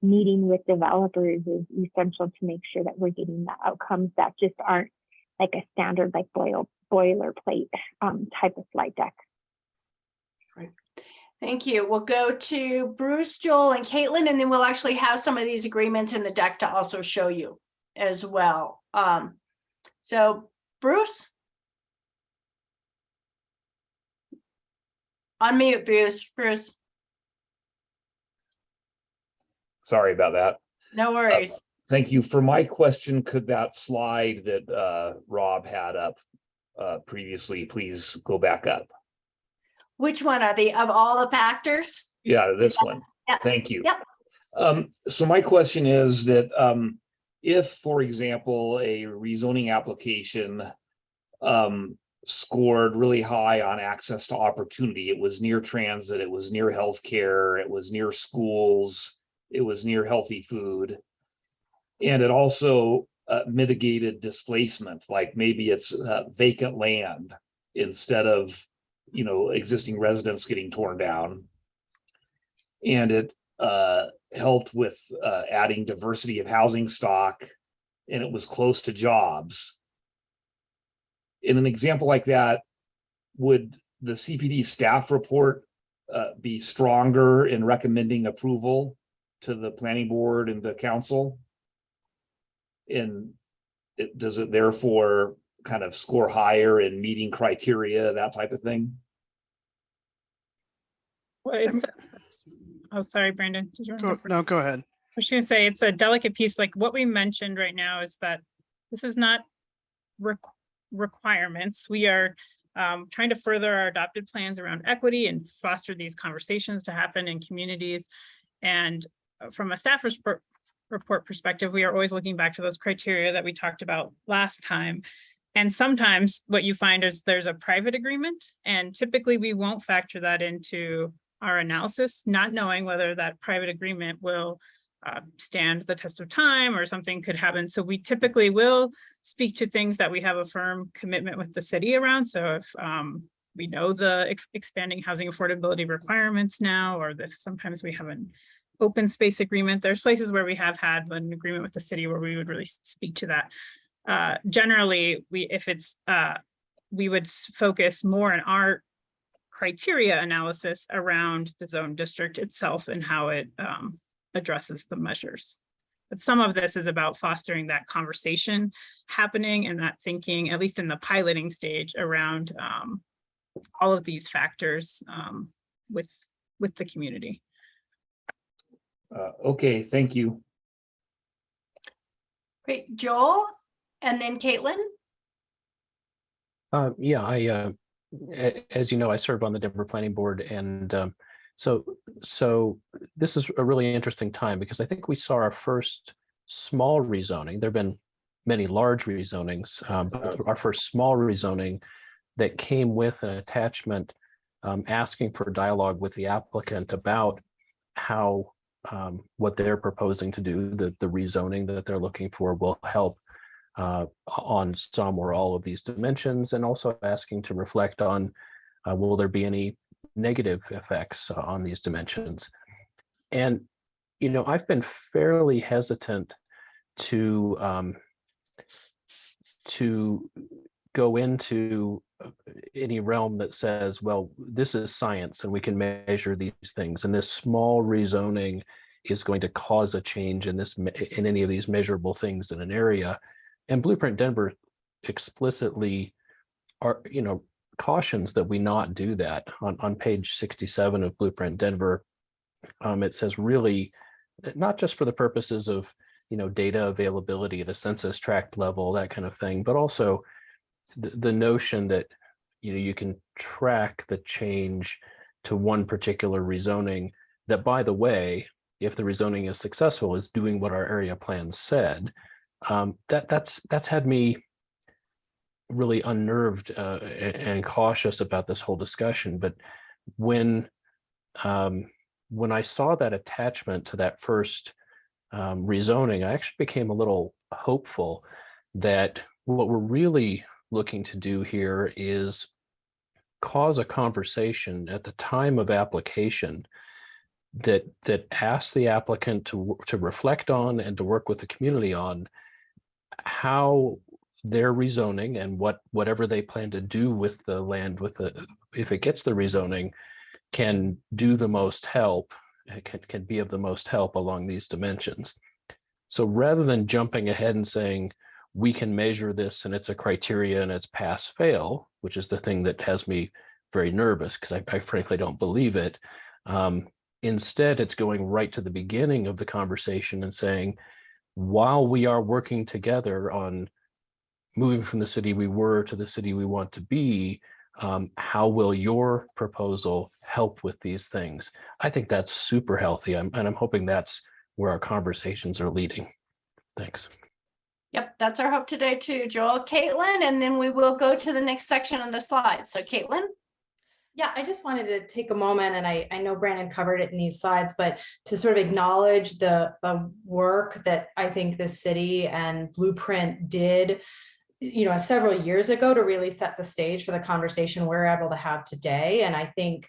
meeting with developers is essential to make sure that we're getting the outcomes that just aren't like a standard, like boilerplate type of slide deck. Right. Thank you. We'll go to Bruce, Joel, and Caitlin, and then we'll actually have some of these agreements in the deck to also show you as well. So Bruce. Unmute, Bruce. Sorry about that. No worries. Thank you. For my question, could that slide that Rob had up previously, please go back up? Which one are they, of all the factors? Yeah, this one. Yeah. Thank you. Yep. So my question is that if, for example, a rezoning application scored really high on access to opportunity, it was near transit, it was near healthcare, it was near schools, it was near healthy food, and it also mitigated displacement, like maybe it's vacant land instead of, you know, existing residents getting torn down, and it helped with adding diversity of housing stock, and it was close to jobs. In an example like that, would the CPD staff report be stronger in recommending approval to the planning board and the council? And does it therefore kind of score higher in meeting criteria, that type of thing? Well, oh, sorry, Brandon. Did you want to No, go ahead. I was going to say it's a delicate piece. Like what we mentioned right now is that this is not requirements. We are trying to further our adopted plans around equity and foster these conversations to happen in communities. And from a staff report perspective, we are always looking back to those criteria that we talked about last time. And sometimes what you find is there's a private agreement, and typically we won't factor that into our analysis, not knowing whether that private agreement will stand the test of time or something could happen. So we typically will speak to things that we have a firm commitment with the city around. So if we know the expanding housing affordability requirements now, or if sometimes we have an open space agreement, there's places where we have had an agreement with the city where we would really speak to that. Generally, we would focus more on our criteria analysis around the zone district itself and how it addresses the measures. But some of this is about fostering that conversation happening and that thinking, at least in the piloting stage, around all of these factors with the community. Okay, thank you. Great, Joel, and then Caitlin. Yeah, as you know, I serve on the Denver Planning Board, and so this is a really interesting time because I think we saw our first small rezoning. There have been many large rezonings, but our first small rezoning that came with an attachment asking for dialogue with the applicant about how what they're proposing to do, the rezoning that they're looking for will help on some or all of these dimensions, and also asking to reflect on will there be any negative effects on these dimensions. And you know, I've been fairly hesitant to go into any realm that says, well, this is science and we can measure these things, and this small rezoning is going to cause a change in any of these measurable things in an area. And Blueprint Denver explicitly cautions that we not do that. On page 67 of Blueprint Denver, it says really, not just for the purposes of, data availability at a census tract level, that kind of thing, but also the notion that, you can track the change to one particular rezoning that, by the way, if the rezoning is successful, is doing what our area plan said. That's had me really unnerved and cautious about this whole discussion. But when I saw that attachment to that first rezoning, I actually became a little hopeful that what we're really looking to do here is cause a conversation at the time of application that asks the applicant to reflect on and to work with the community on how their rezoning and whatever they plan to do with the land if it gets the rezoning can do the most help, can be of the most help along these dimensions. So rather than jumping ahead and saying we can measure this and it's a criteria and it's pass fail, which is the thing that has me very nervous because I frankly don't believe it. Instead, it's going right to the beginning of the conversation and saying, while we are working together on moving from the city we were to the city we want to be, how will your proposal help with these things? I think that's super healthy, and I'm hoping that's where our conversations are leading. Thanks. Yep, that's our hope today too, Joel. Caitlin, and then we will go to the next section on the slide. So Caitlin? Yeah, I just wanted to take a moment, and I know Brandon covered it in these slides, but to sort of acknowledge the work that I think the city and Blueprint did, several years ago to really set the stage for the conversation we're able to have today. And I think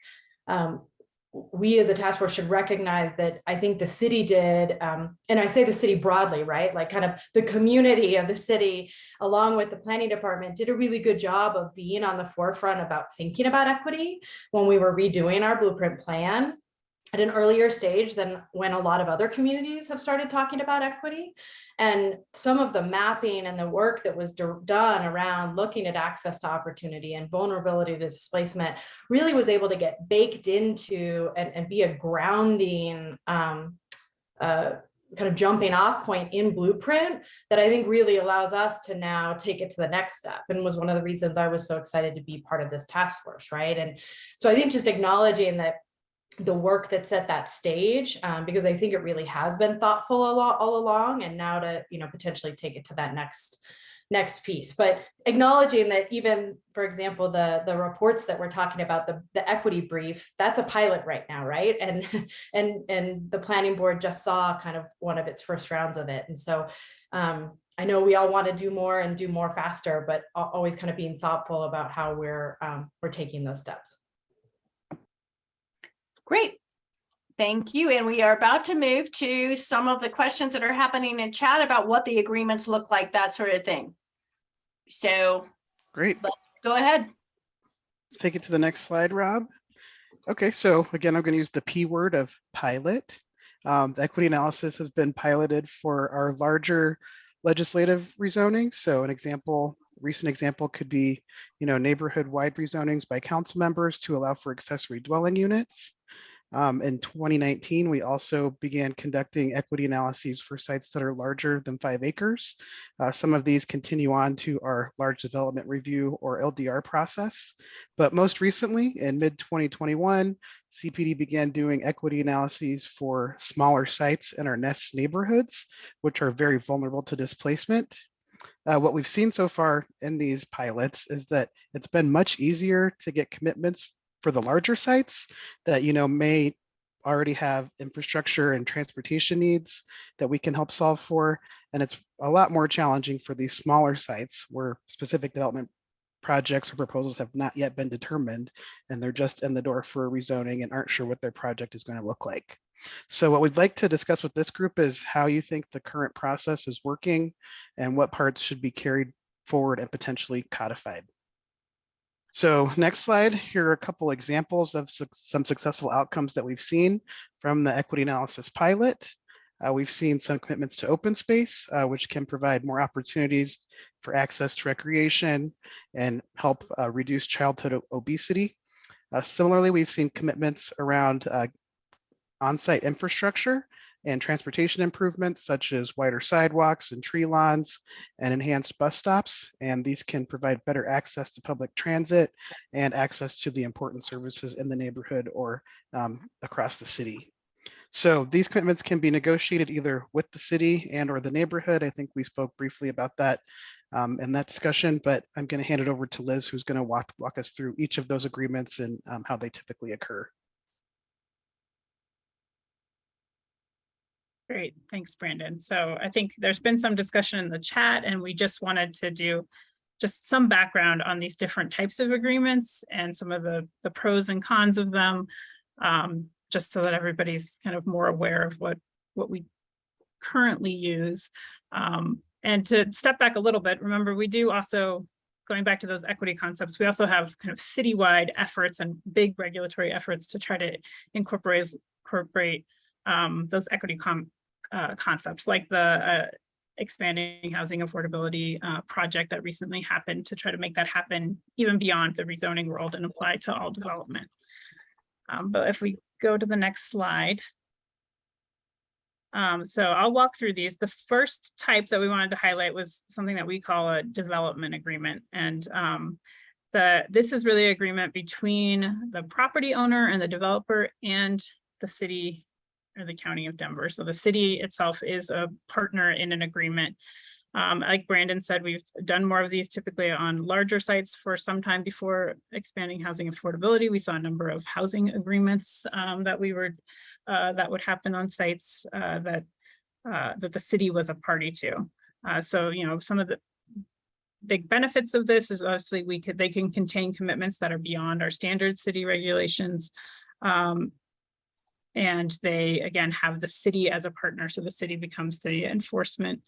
we as a task force should recognize that I think the city did, and I say the city broadly, right? Like kind of the community of the city, along with the planning department, did a really good job of being on the forefront about thinking about equity when we were redoing our blueprint plan at an earlier stage than when a lot of other communities have started talking about equity. And some of the mapping and the work that was done around looking at access to opportunity and vulnerability to displacement really was able to get baked into and be a grounding kind of jumping off point in Blueprint that I think really allows us to now take it to the next step, and was one of the reasons I was so excited to be part of this task force, right? And so I think just acknowledging that the work that set that stage, because I think it really has been thoughtful all along, and now to potentially take it to that next piece. But acknowledging that even, for example, the reports that we're talking about, the equity brief, that's a pilot right now, right? And the planning board just saw kind of one of its first rounds of it. And so I know we all want to do more and do more faster, but always kind of being thoughtful about how we're taking those steps. Great. Thank you. And we are about to move to some of the questions that are happening in chat about what the agreements look like, that sort of thing. So great. Let's go ahead. Take it to the next slide, Rob. Okay, so again, I'm going to use the P word of pilot. The equity analysis has been piloted for our larger legislative rezoning. So recent example could be, neighborhood-wide rezonings by council members to allow for accessory dwelling units. In 2019, we also began conducting equity analyses for sites that are larger than 5 acres. Some of these continue on to our large development review or LDR process. But most recently, in mid-2021, CPD began doing equity analyses for smaller sites in our nest neighborhoods, which are very vulnerable to displacement. What we've seen so far in these pilots is that it's been much easier to get commitments for the larger sites that may already have infrastructure and transportation needs that we can help solve for. And it's a lot more challenging for these smaller sites where specific development projects or proposals have not yet been determined, and they're just in the door for rezoning and aren't sure what their project is going to look like. So what we'd like to discuss with this group is how you think the current process is working and what parts should be carried forward and potentially codified. So next slide, here are a couple examples of some successful outcomes that we've seen from the equity analysis pilot. We've seen some commitments to open space, which can provide more opportunities for access to recreation and help reduce childhood obesity. Similarly, we've seen commitments around on-site infrastructure and transportation improvements such as wider sidewalks and tree lawns and enhanced bus stops. And these can provide better access to public transit and access to the important services in the neighborhood or across the city. So these commitments can be negotiated either with the city and or the neighborhood. I think we spoke briefly about that in that discussion, but I'm going to hand it over to Liz, who's going to walk us through each of those agreements and how they typically occur. Great, thanks, Brandon. So I think there's been some discussion in the chat, and we just wanted to do just some background on these different types of agreements and some of the pros and cons of them, just so that everybody's kind of more aware of what we currently use. And to step back a little bit, remember, we do also, going back to those equity concepts, we also have kind of citywide efforts and big regulatory efforts to try to incorporate those equity concepts, like the expanding housing affordability project that recently happened, to try to make that happen even beyond the rezoning world and apply to all development. But if we go to the next slide. So I'll walk through these. The first type that we wanted to highlight was something that we call a development agreement. And this is really an agreement between the property owner and the developer and the city or the county of Denver. So the city itself is a partner in an agreement. Like Brandon said, we've done more of these typically on larger sites for some time before expanding housing affordability. We saw a number of housing agreements that would happen on sites that the city was a party to. So, you know, some of the big benefits of this is obviously they can contain commitments that are beyond our standard city regulations. And they, again, have the city as a partner. So the city becomes the enforcement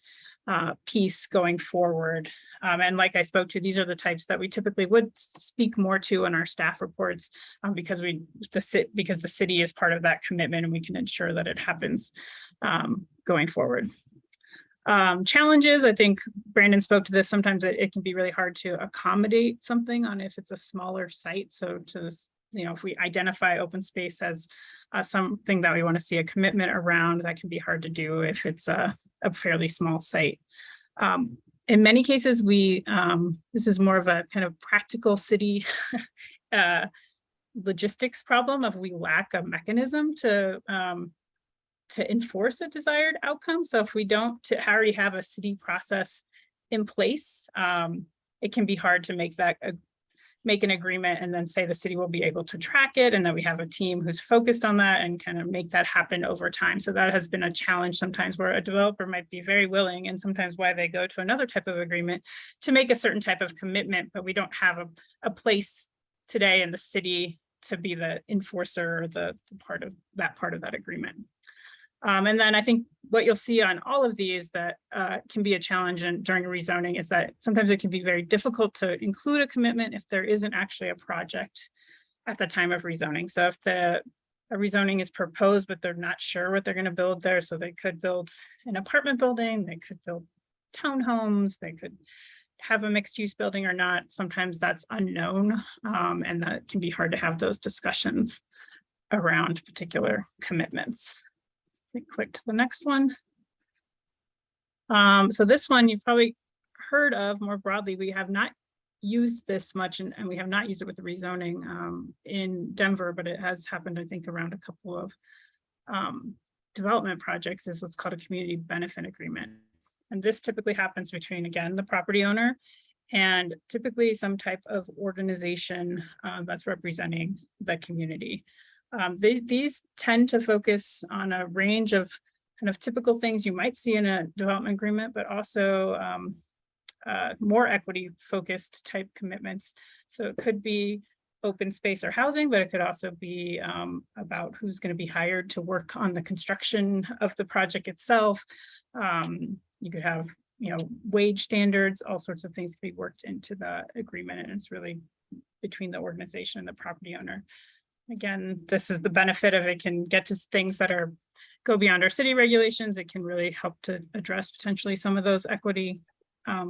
piece going forward. And like I spoke to, these are the types that we typically would speak more to in our staff reports because the city is part of that commitment, and we can ensure that it happens going forward. Challenges, I think Brandon spoke to this, sometimes it can be really hard to accommodate something on if it's a smaller site. So if we identify open space as something that we want to see a commitment around, that can be hard to do if it's a fairly small site. In many cases, this is more of a kind of practical city logistics problem of we lack a mechanism to enforce a desired outcome. So if we don't already have a city process in place, it can be hard to make an agreement and then say the city will be able to track it, and that we have a team who's focused on that and kind of make that happen over time. So that has been a challenge sometimes, where a developer might be very willing, and sometimes why they go to another type of agreement to make a certain type of commitment, but we don't have a place today in the city to be the enforcer or the part of that agreement. And then I think what you'll see on all of these that can be a challenge during rezoning is that sometimes it can be very difficult to include a commitment if there isn't actually a project at the time of rezoning. So if a rezoning is proposed, but they're not sure what they're going to build there, so they could build an apartment building, they could build townhomes, they could have a mixed use building or not, sometimes that's unknown, and that can be hard to have those discussions around particular commitments. Click to the next one. So this one you've probably heard of more broadly. We have not used this much, and we have not used it with the rezoning in Denver, but it has happened, I think, around a couple of development projects. Is what's called a community benefit agreement. And this typically happens between, again, the property owner and typically some type of organization that's representing the community. These tend to focus on a range of kind of typical things you might see in a development agreement, but also more equity focused type commitments. So it could be open space or housing, but it could also be about who's going to be hired to work on the construction of the project itself. You could have, wage standards, all sorts of things can be worked into the agreement, and it's really between the organization and the property owner. Again, this is the benefit of it, can get to things that are go beyond our city regulations. It can really help to address potentially some of those equity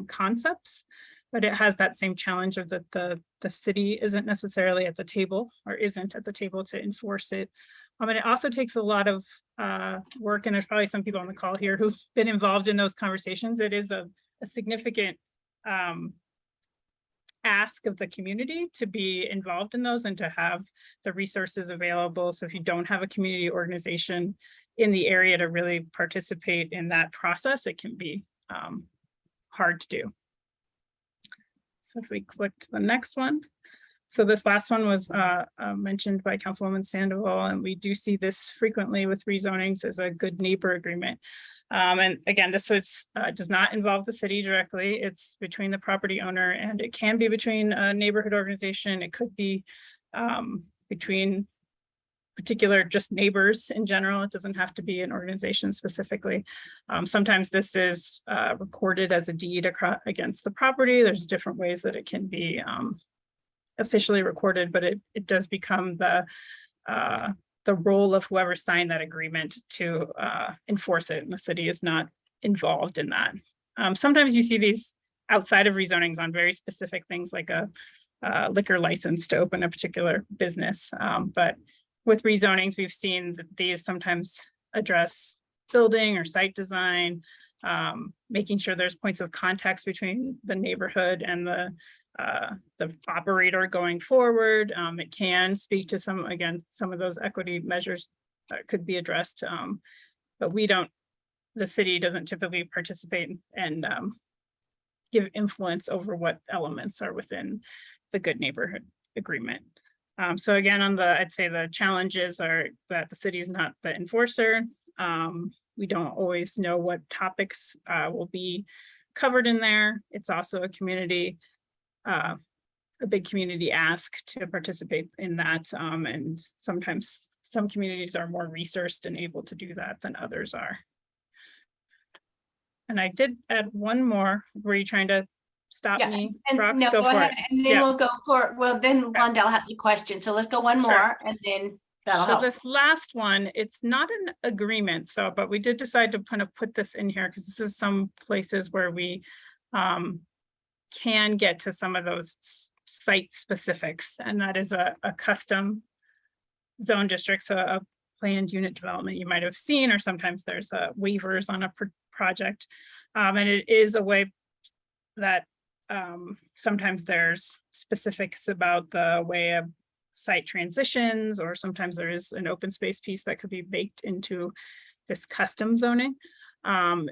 concepts, but it has that same challenge of that the city isn't necessarily at the table or isn't at the table to enforce it. And it also takes a lot of work, and there's probably some people on the call here who've been involved in those conversations. It is a significant ask of the community to be involved in those and to have the resources available. So if you don't have a community organization in the area to really participate in that process, it can be hard to do. So if we click to the next one. So this last one was mentioned by Councilwoman Sandoval, and we do see this frequently with rezonings as a good neighbor agreement. And again, this does not involve the city directly. It's between the property owner, and it can be between a neighborhood organization. It could be between particular just neighbors in general. It doesn't have to be an organization specifically. Sometimes this is recorded as a deed against the property. There's different ways that it can be officially recorded, but it does become the role of whoever signed that agreement to enforce it, and the city is not involved in that. Sometimes you see these outside of rezonings on very specific things like a liquor license to open a particular business. But with rezonings, we've seen that these sometimes address building or site design, making sure there's points of contact between the neighborhood and the operator going forward. It can speak to some of those equity measures that could be addressed, but the city doesn't typically participate and give influence over what elements are within the good neighborhood agreement. So again, I'd say the challenges are that the city is not the enforcer. We don't always know what topics will be covered in there. It's also a big community ask to participate in that. And sometimes some communities are more resourced and able to do that than others are. And I did add one more. Were you trying to stop me? And Rox, no, go for ahead. it. And then we'll go for, well, then Londell has a question. So let's go one more and then that'll help. This last one, it's not an agreement. But we did decide to kind of put this in here because this is some places where we can get to some of those site specifics. And that is a custom zone district. So a planned unit development you might have seen, or sometimes there's waivers on a project. And it is a way that sometimes there's specifics about the way a site transitions, or sometimes there is an open space piece that could be baked into this custom zoning.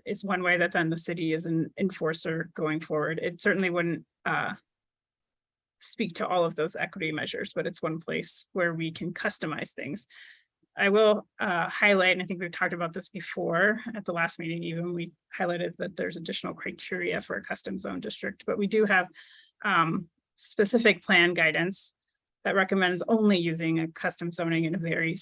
Is one way that then the city is an enforcer going forward. It certainly wouldn't speak to all of those equity measures, but it's one place where we can customize things. I will highlight, and I think we've talked about this before at the last meeting, even we highlighted that there's additional criteria for a custom zone district, but we do have specific plan guidance that recommends only using a custom zoning in a very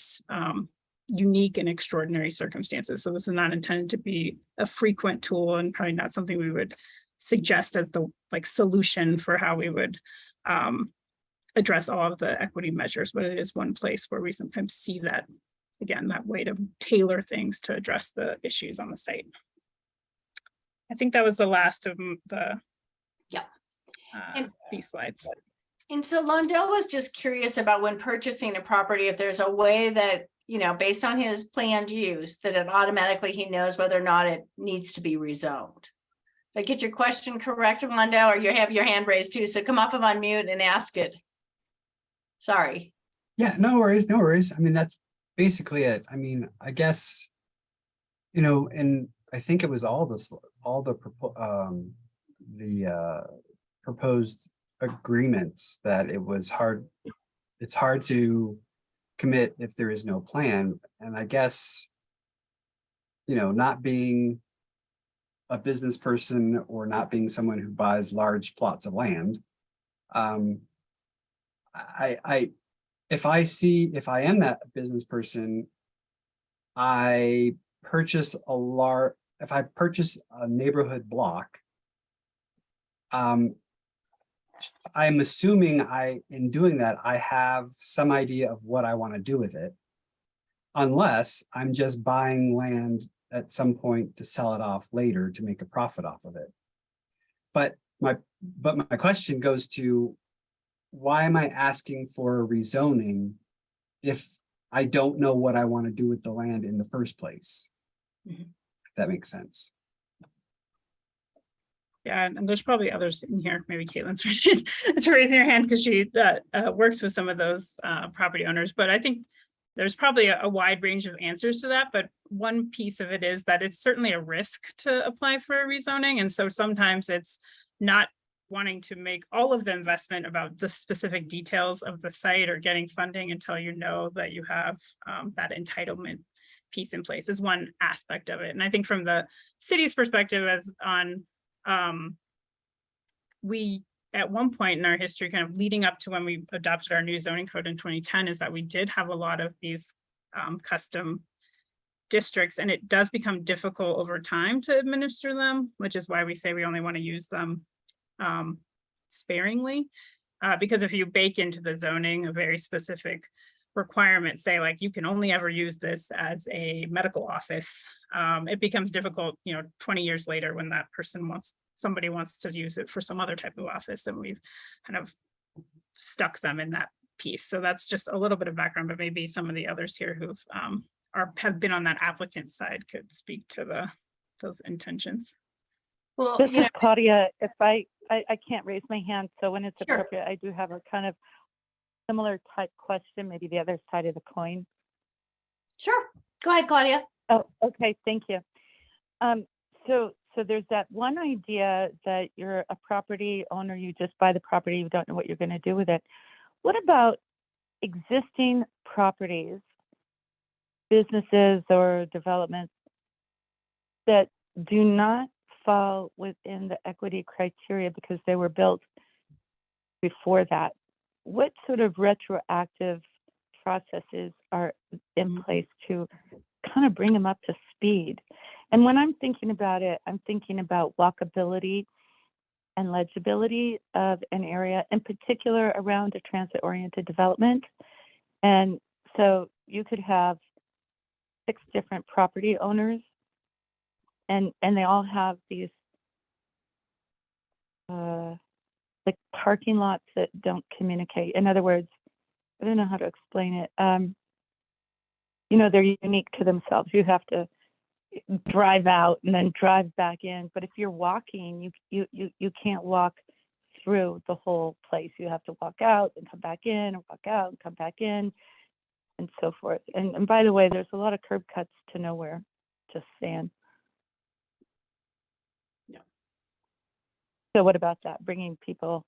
unique and extraordinary circumstances. So this is not intended to be a frequent tool, and probably not something we would suggest as the solution for how we would address all of the equity measures, but it is one place where we sometimes see that, again, that way to tailor things to address the issues on the site. I think that was the last of these slides. And so Londell was just curious about when purchasing a property, if there's a way that, based on his planned use, that it automatically he knows whether or not it needs to be rezoned. Did I get your question correct, Londell, or you have your hand raised too? So come off of unmute and ask it. Sorry. Yeah, no worries, no worries. I mean, that's basically it. I mean, I guess, and I think it was all the proposed agreements that it's hard to commit if there is no plan. And I guess, not being a business person or not being someone who buys large plots of land, if I am that business person, if I purchase a neighborhood block, I'm assuming in doing that, I have some idea of what I want to do with it. Unless I'm just buying land at some point to sell it off later to make a profit off of it. But my question goes to, why am I asking for a rezoning if I don't know what I want to do with the land in the first place? If that makes sense. Yeah, and there's probably others in here, maybe Caitlin's raising her hand because she works with some of those property owners, but I think there's probably a wide range of answers to that, but one piece of it is that it's certainly a risk to apply for a rezoning, and so sometimes it's not wanting to make all of the investment about the specific details of the site or getting funding until you know that you have that entitlement piece in place is one aspect of it. And I think from the city's perspective, as on we at one point in our history, kind of leading up to when we adopted our new zoning code in 2010, is that we did have a lot of these custom districts, and it does become difficult over time to administer them, which is why we say we only want to use them sparingly, because if you bake into the zoning a very specific requirement, say like you can only ever use this as a medical office, it becomes difficult, 20 years later when that person somebody wants to use it for some other type of office, and we've kind of stuck them in that piece. So that's just a little bit of background, but maybe some of the others here who've have been on that applicant side could speak to those intentions. Well, this is Claudia. If I can't raise my hand, so when it's appropriate, I do have a kind of similar type question, maybe the other side of the coin. Sure, go ahead, Claudia. Oh, okay, thank you. So there's that one idea that you're a property owner, you just buy the property, you don't know what you're going to do with it. What about existing properties, businesses or developments that do not fall within the equity criteria because they were built before that? What sort of retroactive processes are in place to kind of bring them up to speed? And when I'm thinking about it, I'm thinking about walkability and legibility of an area, in particular around a transit-oriented development. And so you could have 6 different property owners, and they all have these like parking lots that don't communicate. In other words, I don't know how to explain it. They're unique to themselves. You have to drive out and then drive back in. But if you're walking, you can't walk through the whole place. You have to walk out and come back in, and walk out and come back in, and so forth. And by the way, there's a lot of curb cuts to nowhere, just saying. Yeah. So what about that? Bringing people,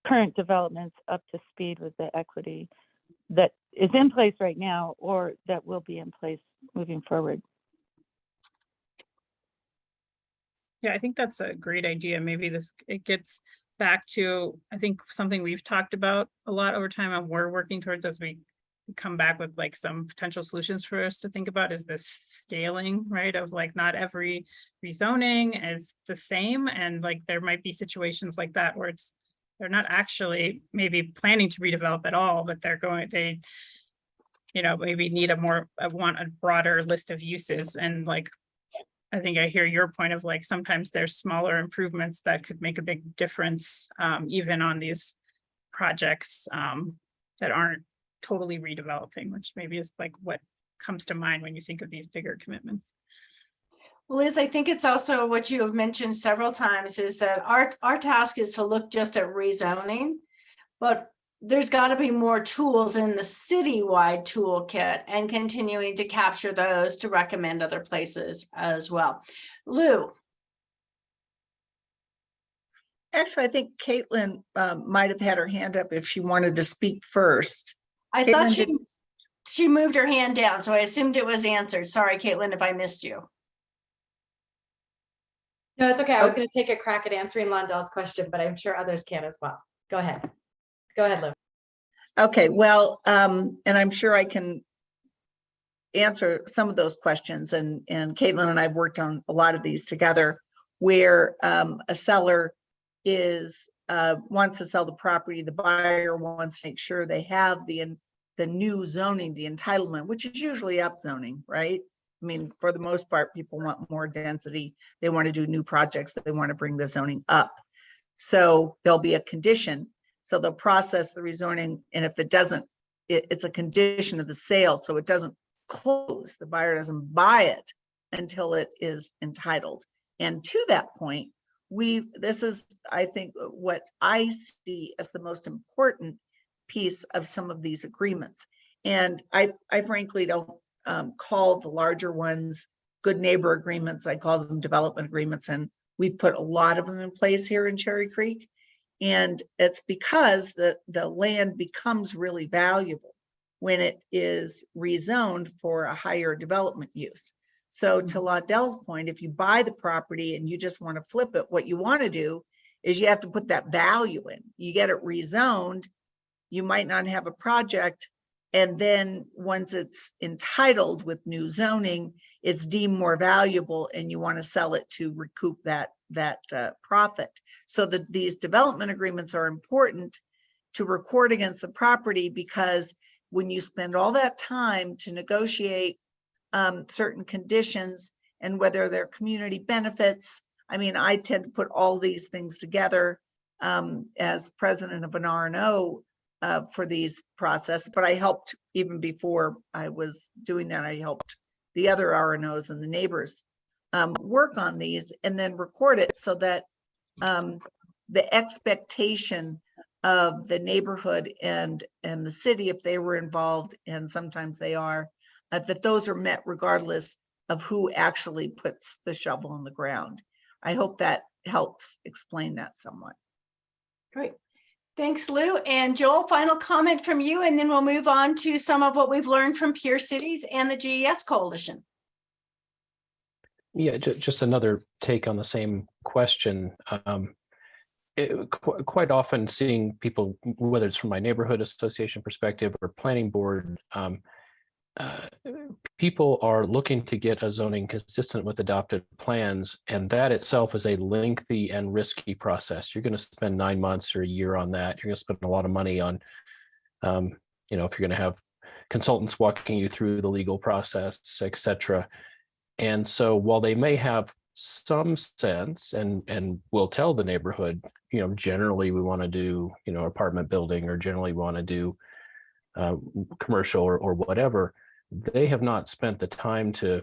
current developments up to speed with the equity that is in place right now, or that will be in place moving forward. Yeah, I think that's a great idea. Maybe it gets back to, I think, something we've talked about a lot over time and we're working towards as we come back with like some potential solutions for us to think about, is this scaling, right? Of like, not every rezoning is the same. And like, there might be situations like that where they're not actually maybe planning to redevelop at all, but they maybe need want a broader list of uses. And like, I think I hear your point of like, sometimes there's smaller improvements that could make a big difference, even on these projects that aren't totally redeveloping, which maybe is like what comes to mind when you think of these bigger commitments. Well, Liz, I think it's also what you have mentioned several times is that our task is to look just at rezoning, but there's got to be more tools in the citywide toolkit and continuing to capture those to recommend other places as well. Lou. Actually, I think Caitlin might have had her hand up if she wanted to speak first. I thought she moved her hand down, so I assumed it was answered. Sorry, Caitlin, if I missed you. No, it's okay. I was going to take a crack at answering Londell's question, but I'm sure others can as well. Go ahead. Go ahead, Lou. Okay, well, and I'm sure I can answer some of those questions. And Caitlin and I've worked on a lot of these together, where a seller wants to sell the property. The buyer wants to make sure they have the the new zoning, the entitlement, which is usually upzoning, right? I mean, for the most part, people want more density. They want to do new projects, they want to bring the zoning up. So there'll be a condition. So they'll process the rezoning, and if it doesn't, it's a condition of the sale. So it doesn't close. The buyer doesn't buy it until it is entitled. And to that point, this is, I think, what I see as the most important piece of some of these agreements. And I frankly don't call the larger ones good neighbor agreements. I call them development agreements. And we've put a lot of them in place here in Cherry Creek. And it's because the land becomes really valuable when it is rezoned for a higher development use. So to Londell's point, if you buy the property and you just want to flip it, what you want to do is you have to put that value in. You get it rezoned, you might not have a project. And then once it's entitled with new zoning, it's deemed more valuable and you want to sell it to recoup that profit. So that these development agreements are important to record against the property, because when you spend all that time to negotiate certain conditions and whether they're community benefits, I mean, I tend to put all these things together as president of an R&O for these process, but I helped even before I was doing that. I helped the other R&Os and the neighbors work on these and then record it so that the expectation of the neighborhood and the city, if they were involved, and sometimes they are, that those are met regardless of who actually puts the shovel in the ground. I hope that helps explain that somewhat. Great. Thanks, Lou. And Joel, final comment from you, and then we'll move on to some of what we've learned from peer cities and the GES Coalition. Yeah, just another take on the same question. Quite often seeing people, whether it's from my neighborhood association perspective or planning board, people are looking to get a zoning consistent with adopted plans, and that itself is a lengthy and risky process. You're going to spend 9 months or a year on that. You're going to spend a lot of money on, if you're going to have consultants walking you through the legal process, etc. And so while they may have some sense and will tell the neighborhood, generally we want to do, apartment building, or generally want to do commercial or whatever, they have not spent the time to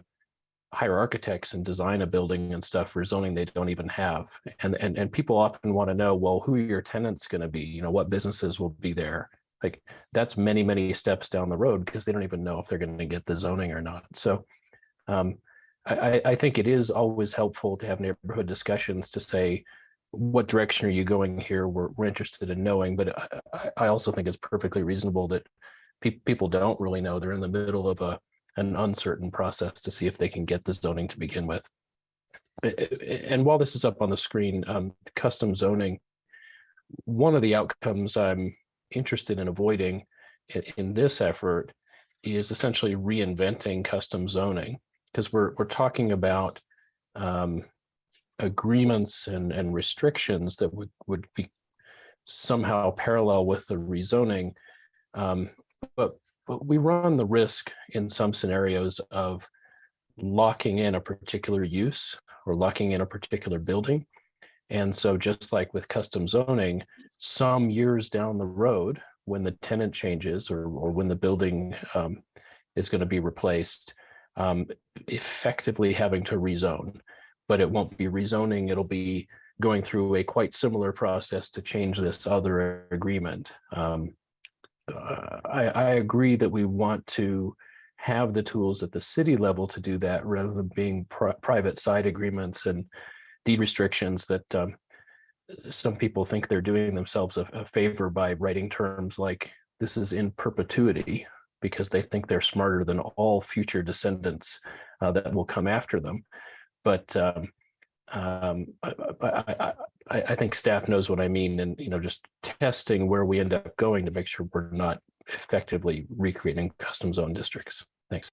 hire architects and design a building and stuff for zoning they don't even have. And people often want to know, well, who are your tenants going to be? What businesses will be there? Like, that's many, many steps down the road, because they don't even know if they're going to get the zoning or not. So I think it is always helpful to have neighborhood discussions to say, what direction are you going here? We're interested in knowing, but I also think it's perfectly reasonable that people don't really know. They're in the middle of an uncertain process to see if they can get the zoning to begin with. And while this is up on the screen, custom zoning, one of the outcomes I'm interested in avoiding in this effort is essentially reinventing custom zoning, because we're talking about agreements and restrictions that would be somehow parallel with the rezoning. But we run the risk in some scenarios of locking in a particular use or locking in a particular building. And so just like with custom zoning, some years down the road, when the tenant changes or when the building is going to be replaced, effectively having to rezone. But it won't be rezoning, it'll be going through a quite similar process to change this other agreement. I agree that we want to have the tools at the city level to do that, rather than being private side agreements and deed restrictions that some people think they're doing themselves a favor by writing terms like this is in perpetuity, because they think they're smarter than all future descendants that will come after them. But I think staff knows what I mean, and just testing where we end up going to make sure we're not effectively recreating custom zone districts. Thanks.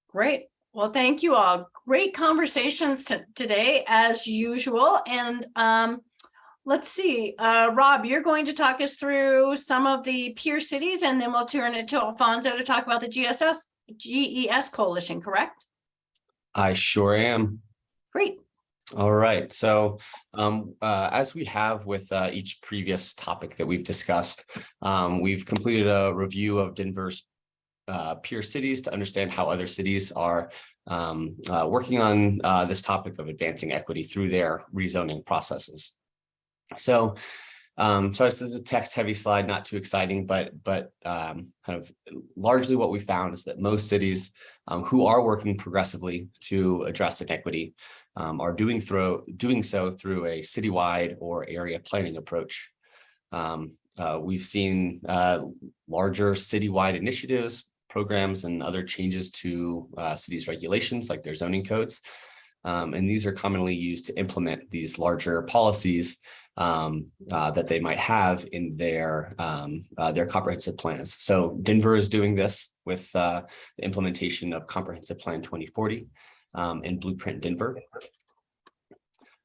Great. Well, thank you all. Great conversations today, as usual. And let's see, Rob, you're going to talk us through some of the peer cities, and then we'll turn it to Alfonso to talk about the GES coalition, correct? I sure am. Great. All right. So as we have with each previous topic that we've discussed, we've completed a review of Denver's peer cities to understand how other cities are working on this topic of advancing equity through their rezoning processes. So this is a text-heavy slide, not too exciting, but kind of largely what we found is that most cities who are working progressively to address inequity are doing so through a citywide or area planning approach. We've seen larger citywide initiatives, programs, and other changes to cities' regulations like their zoning codes. And these are commonly used to implement these larger policies that they might have in their comprehensive plans. So Denver is doing this with the implementation of Comprehensive Plan 2040 and Blueprint Denver.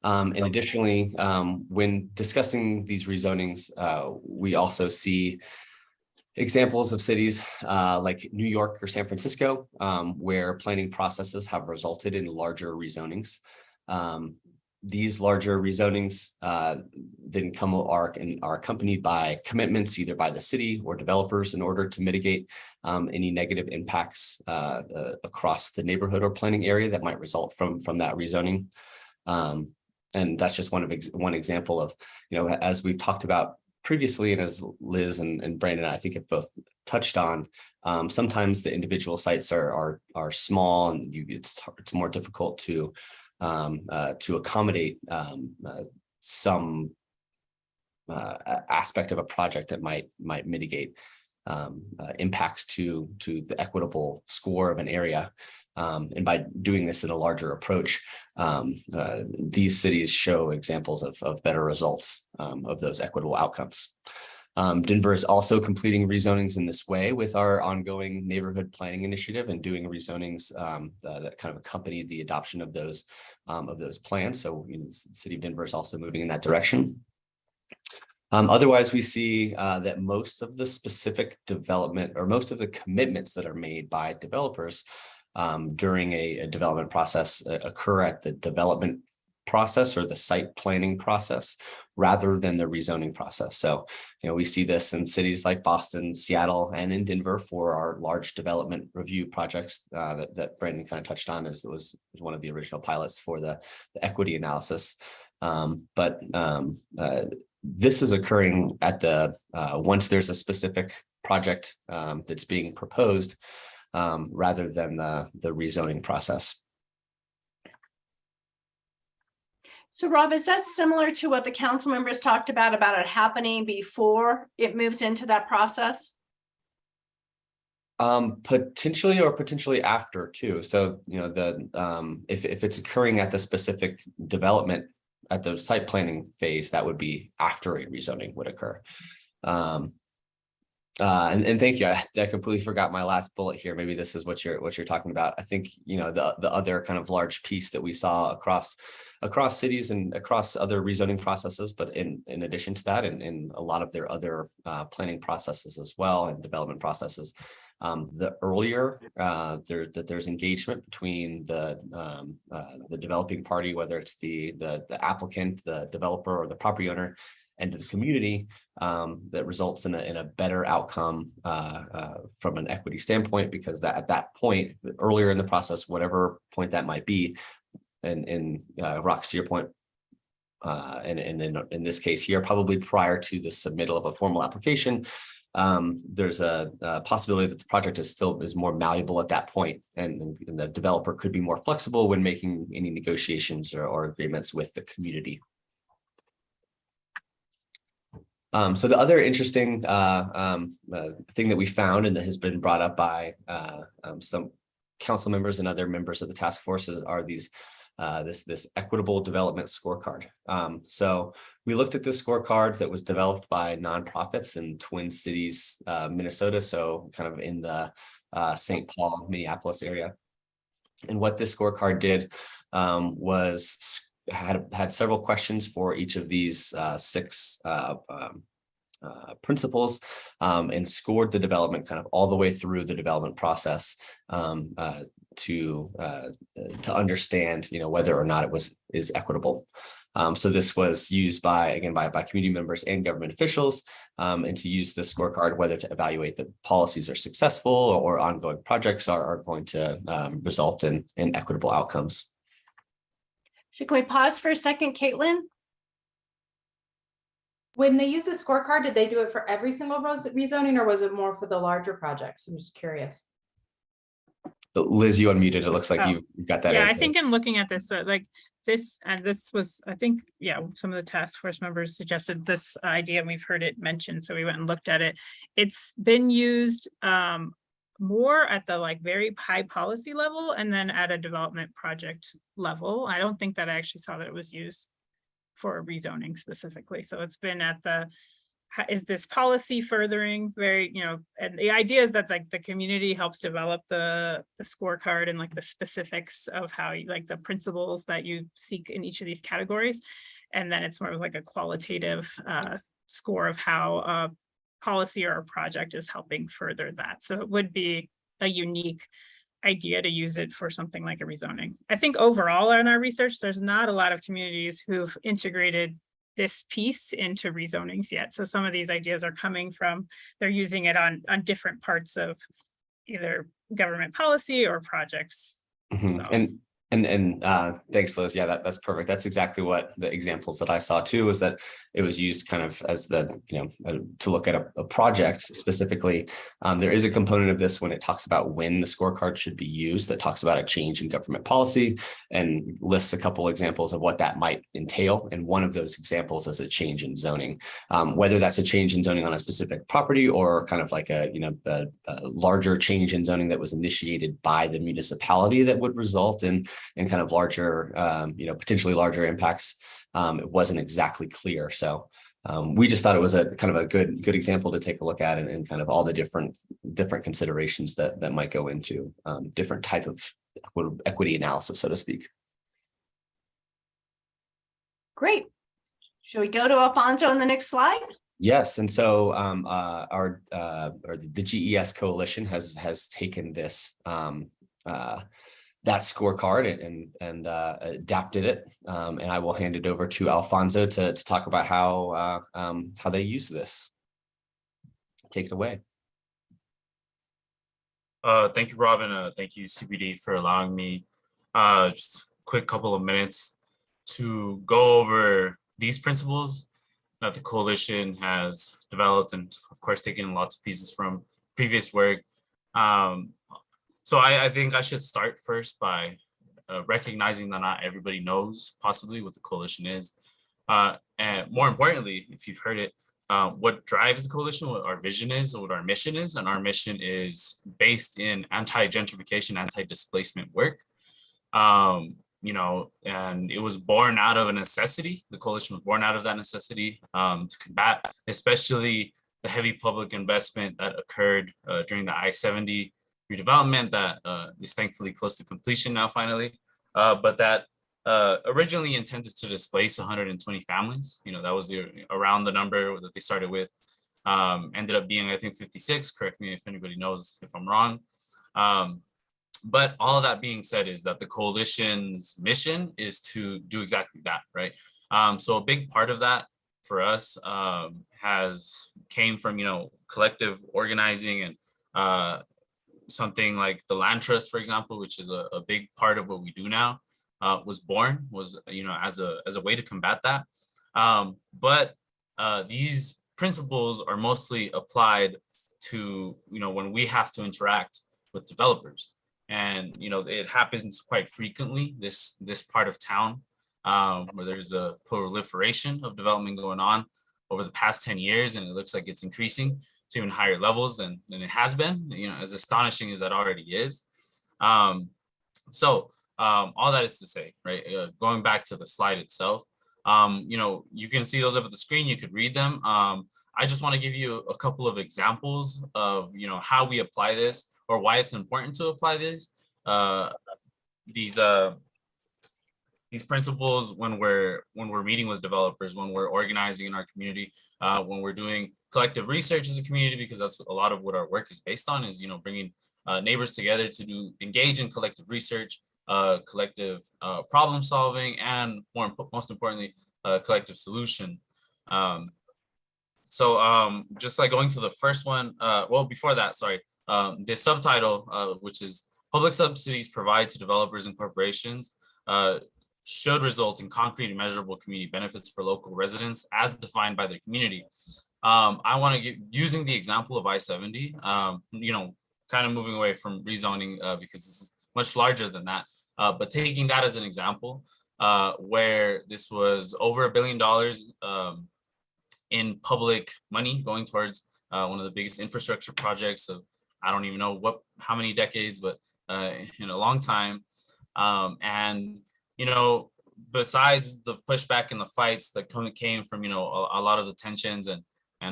And additionally, when discussing these rezonings, we also see examples of cities like New York or San Francisco, where planning processes have resulted in larger rezonings. These larger rezonings then are accompanied by commitments either by the city or developers in order to mitigate any negative impacts across the neighborhood or planning area that might result from that rezoning. And that's just one example of, as we've talked about previously, and as Liz and Brandon, I think have both touched on, sometimes the individual sites are small, and it's more difficult to accommodate some aspect of a project that might mitigate impacts to the equitable score of an area. And by doing this in a larger approach, these cities show examples of better results of those equitable outcomes. Denver is also completing rezonings in this way with our ongoing neighborhood planning initiative and doing rezonings that kind of accompany the adoption of those plans. So the city of Denver is also moving in that direction. Otherwise, we see that most of the specific development or most of the commitments that are made by developers during a development process occur at the development process or the site planning process rather than the rezoning process. So, we see this in cities like Boston, Seattle, and in Denver for our large development review projects that Brandon kind of touched on as was one of the original pilots for the equity analysis. This is occurring at once there's a specific project that's being proposed rather than the rezoning process. So Rob, is that similar to what the council members talked about it happening before it moves into that process? Potentially or potentially after too. So, if it's occurring at the specific development at the site planning phase, that would be after a rezoning would occur. And thank you. I completely forgot my last bullet here. Maybe this is what you're talking about. I think, the other kind of large piece that we saw across cities and across other rezoning processes, but in addition to that, and in a lot of their other planning processes as well and development processes, the earlier there's engagement between the developing party, whether it's the applicant, the developer, or the property owner, and to the community, that results in a better outcome from an equity standpoint, because at that point, earlier in the process, whatever point that might be, and Rox, to your point, and in this case here, probably prior to the submittal of a formal application, there's a possibility that the project is more malleable at that point, and the developer could be more flexible when making any negotiations or agreements with the community. So the other interesting thing that we found, and that has been brought up by some council members and other members of the task forces, are these this equitable development scorecard. So we looked at this scorecard that was developed by nonprofits in Twin Cities, Minnesota, so kind of in the St. Paul, Minneapolis area. And what this scorecard did was had several questions for each of these six principles, and scored the development kind of all the way through the development process to understand, whether or not it is equitable. So this was used by community members and government officials, and to use the scorecard, whether to evaluate that policies are successful or ongoing projects are going to result in equitable outcomes. So can we pause for a second, Caitlin? When they use the scorecard, did they do it for every single rezoning, or was it more for the larger projects? I'm just curious. Liz, you unmuted. It looks like you got that. Yeah, answer. I think in looking at this, like this, and this was, I think, yeah, some of the task force members suggested this idea, and we've heard it mentioned, so we went and looked at it. It's been used more at the very high policy level, and then at a development project level. I don't think that I actually saw that it was used for rezoning specifically. So it's been at the, is this policy furthering very, and the idea is that the community helps develop the scorecard and the specifics of how the principles that you seek in each of these categories. And then it's more of a qualitative score of how a policy or a project is helping further that. So it would be a unique idea to use it for something like a rezoning. I think overall in our research, there's not a lot of communities who've integrated this piece into rezonings yet. So some of these ideas are coming from, they're using it on different parts of either government policy or projects. Mm-hmm. And thanks, Liz. Yeah, that's perfect. That's exactly what the examples that I saw too, is that it was used kind of as the, to look at a project specifically. There is a component of this when it talks about when the scorecard should be used, that talks about a change in government policy and lists a couple examples of what that might entail. And one of those examples is a change in zoning, whether that's a change in zoning on a specific property or kind of a larger change in zoning that was initiated by the municipality that would result in kind of larger, potentially larger impacts. It wasn't exactly clear. So we just thought it was a kind of a good example to take a look at, and kind of all the different considerations that might go into different type of equity analysis, so to speak. Great. Should we go to Alfonso on the next slide? Yes, and so the GES Coalition has taken this that scorecard and adapted it, and I will hand it over to Alfonso to talk about how they use this. Take it away. Thank you, Robin. Thank you, CPD, for allowing me just a quick couple of minutes to go over these principles that the coalition has developed, and of course taken lots of pieces from previous work. So I think I should start first by recognizing that not everybody knows possibly what the coalition is. And more importantly, if you've heard it, what drives the coalition, what our vision is, or what our mission is. And our mission is based in anti-gentrification, anti-displacement work. And it was born out of a necessity. The coalition was born out of that necessity to combat, especially the heavy public investment that occurred during the I-70 redevelopment that is thankfully close to completion now finally, but that originally intended to displace 120 families. That was around the number that they started with. Ended up being, I think, 56. Correct me if anybody knows if I'm wrong. But all of that being said is that the coalition's mission is to do exactly that, right? So a big part of that for us came from, collective organizing and something like the Land Trust, for example, which is a big part of what we do now, was born, as a way to combat that. But these principles are mostly applied to, when we have to interact with developers. And, it happens quite frequently, this part of town, where there's a proliferation of development going on over the past 10 years, and it looks like it's increasing to even higher levels than it has been, as astonishing as that already is. So all that is to say, right, going back to the slide itself, you can see those up at the screen, you could read them. I just want to give you a couple of examples of, how we apply this or why it's important to apply these these principles when we're meeting with developers, when we're organizing in our community, when we're doing collective research as a community, because that's a lot of what our work is based on, is bringing neighbors together to engage in collective research, collective problem solving, and most importantly, collective solution. Just like going to the first one, well, before that, sorry, the subtitle, which is Public Subsidies Provide to Developers and Corporations should result in concrete and measurable community benefits for local residents as defined by the community. I want to get using the example of I-70, kind of moving away from rezoning because this is much larger than that, but taking that as an example where this was over $1 billion in public money going towards one of the biggest infrastructure projects of, I don't even know how many decades, but in a long time. And, besides the pushback and the fights that came from, a lot of the tensions and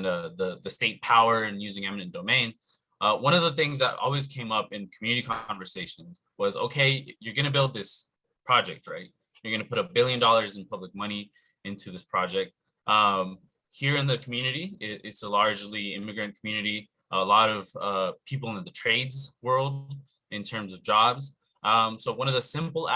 the state power and using eminent domain, one of the things that always came up in community conversations was, okay, you're going to build this project, right? You're going to put $1 billion in public money into this project. Here in the community, it's a largely immigrant community, a lot of people in the trades world in terms of jobs. So one of the simple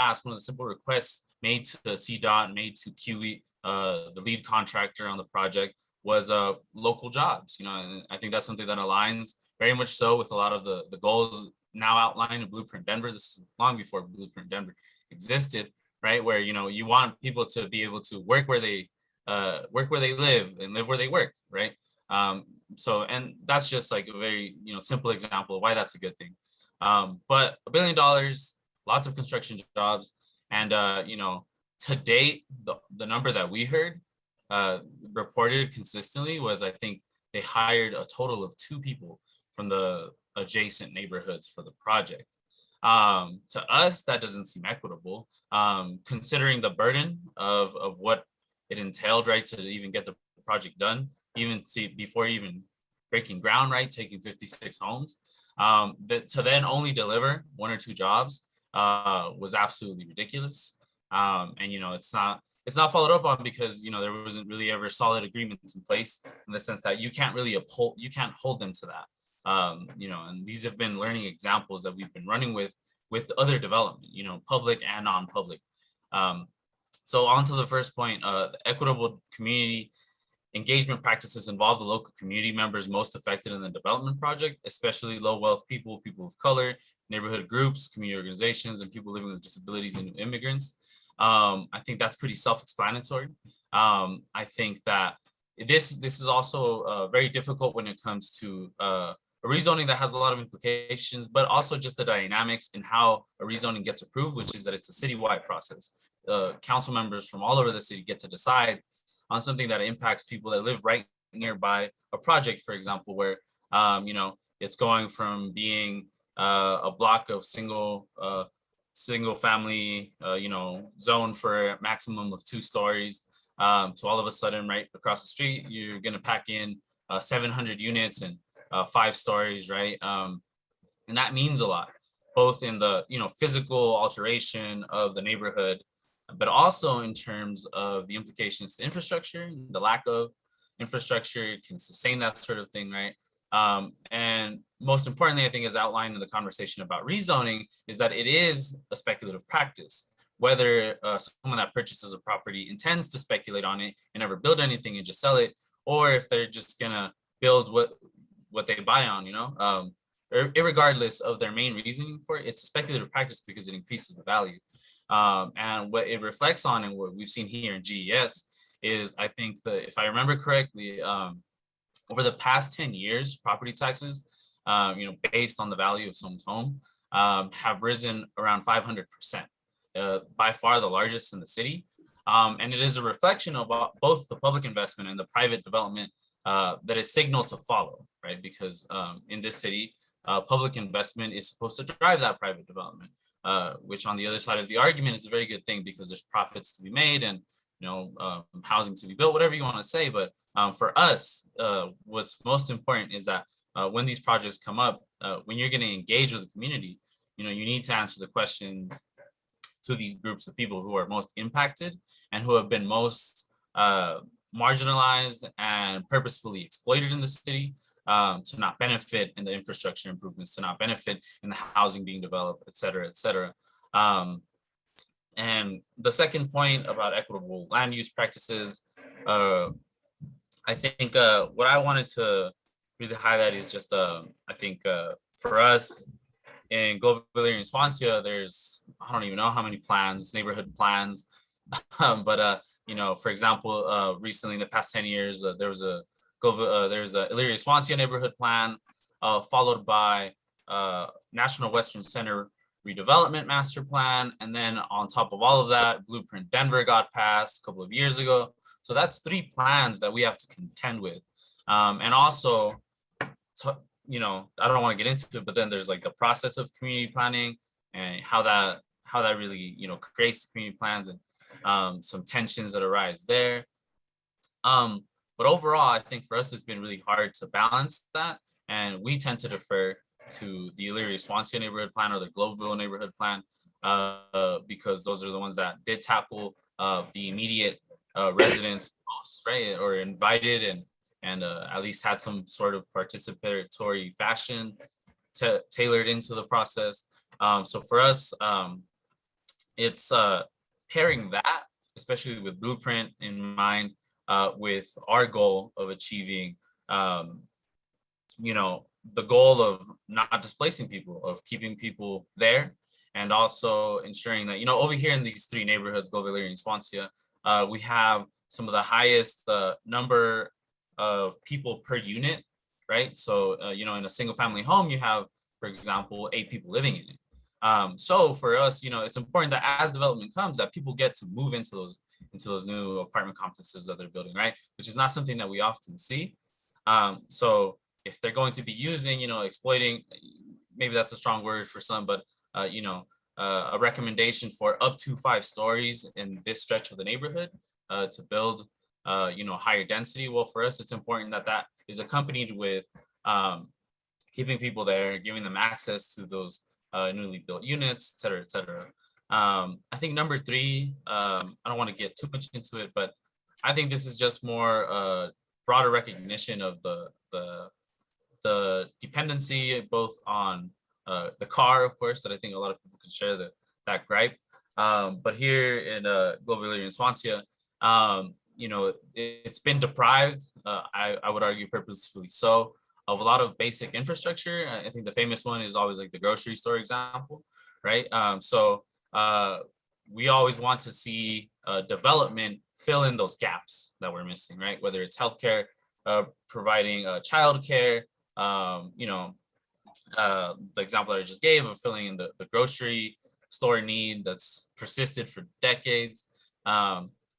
requests made to CDOT, made to QE, the lead contractor on the project, was local jobs. And I think that's something that aligns very much so with a lot of the goals now outlined in Blueprint Denver. This is long before Blueprint Denver existed, right? Where you want people to be able to work where they live and live where they work, right? And that's just like a very simple example of why that's a good thing. But $1 billion, lots of construction jobs, and to date, the number that we heard reported consistently was, I think they hired a total of 2 people from the adjacent neighborhoods for the project. To us, that doesn't seem equitable, considering the burden of what it entailed, right, to even get the project done, before even breaking ground, right, taking 56 homes, to then only deliver 1 or 2 jobs was absolutely ridiculous. And it's not followed up on because there wasn't really ever solid agreements in place, in the sense that you can't hold them to that. And these have been learning examples that we've been running with other development, public and non-public. So on to the first point, the equitable community engagement practices involve the local community members most affected in the development project, especially low wealth people, people of color, neighborhood groups, community organizations, and people living with disabilities and new immigrants. I think that's pretty self-explanatory. I think that this is also very difficult when it comes to a rezoning that has a lot of implications, but also just the dynamics in how a rezoning gets approved, which is that it's a citywide process. Council members from all over the city get to decide on something that impacts people that live right nearby a project, for example, where it's going from being a block of single family zone for a maximum of 2 stories to all of a sudden right across the street you're going to pack in 700 units and 5 stories, right? And that means a lot, both in the physical alteration of the neighborhood, but also in terms of the implications to infrastructure. The lack of infrastructure can sustain that sort of thing, right? And most importantly, I think, as outlined in the conversation about rezoning, is that it is a speculative practice. Whether someone that purchases a property intends to speculate on it and never build anything and just sell it, or if they're just gonna build what they buy on, irregardless of their main reasoning for it, it's a speculative practice because it increases the value. And what it reflects on, and what we've seen here in GES, is, I think that if I remember correctly, over the past 10 years, property taxes, based on the value of someone's home, have risen around 500%, by far the largest in the city. And it is a reflection of both the public investment and the private development that is signaled to follow, right? Because in this city, public investment is supposed to drive that private development, which on the other side of the argument is a very good thing because there's profits to be made and housing to be built, whatever you want to say. But for us, what's most important is that when these projects come up, when you're going to engage with the community, you need to answer the questions to these groups of people who are most impacted and who have been most marginalized and purposefully exploited in the city, to not benefit in the infrastructure improvements, to not benefit in the housing being developed, et cetera, et cetera. And the second point about equitable land use practices, I think what I wanted to really highlight is just, I think for us in Global and Swansea, there's, I don't even know how many plans, neighborhood plans, but you know, for example, recently in the past 10 years, there's a Elyria Swansea neighborhood plan, followed by National Western Center redevelopment master plan. And then on top of all of that, Blueprint Denver got passed a couple of years ago. So that's 3 plans that we have to contend with. And also, you know, I don't want to get into it, but then there's like the process of community planning and how that really, you know, creates community plans and some tensions that arise there. But overall, I think for us, it's been really hard to balance that. And we tend to defer to the Elyria Swansea neighborhood plan or the Gloveville neighborhood plan, because those are the ones that did tackle the immediate residents, right, or invited and at least had some sort of participatory fashion tailored into the process. So for us, it's pairing that, especially with Blueprint in mind, with our goal of achieving, you know, the goal of not displacing people, of keeping people there, and also ensuring that, you know, over here in these 3 neighborhoods, Gloveville and Swansea, we have some of the highest number of people per unit, right? So, you know, in a single family home, you have, for example, 8 people living in it. So for us, you know, it's important that as development comes, that people get to move into those new apartment complexes that they're building, right? Which is not something that we often see. So if they're going to be using, you know, exploiting, maybe that's a strong word for some, but, you know, a recommendation for up to 5 stories in this stretch of the neighborhood to build, you know, higher density. Well, for us, it's important that that is accompanied with keeping people there, giving them access to those newly built units, et cetera, et cetera. I think number 3, I don't want to get too much into it, but I think this is just more broader recognition of the dependency both on the car, of course, that I think a lot of people can share that gripe. But here in Gloveville and Swansea, you know, it's been deprived, I would argue purposefully so, of a lot of basic infrastructure. I think the famous one is always like the grocery store example, right? So we always want to see development fill in those gaps that we're missing, right? Whether it's healthcare, providing childcare, you know, the example that I just gave of filling in the grocery store need that's persisted for decades.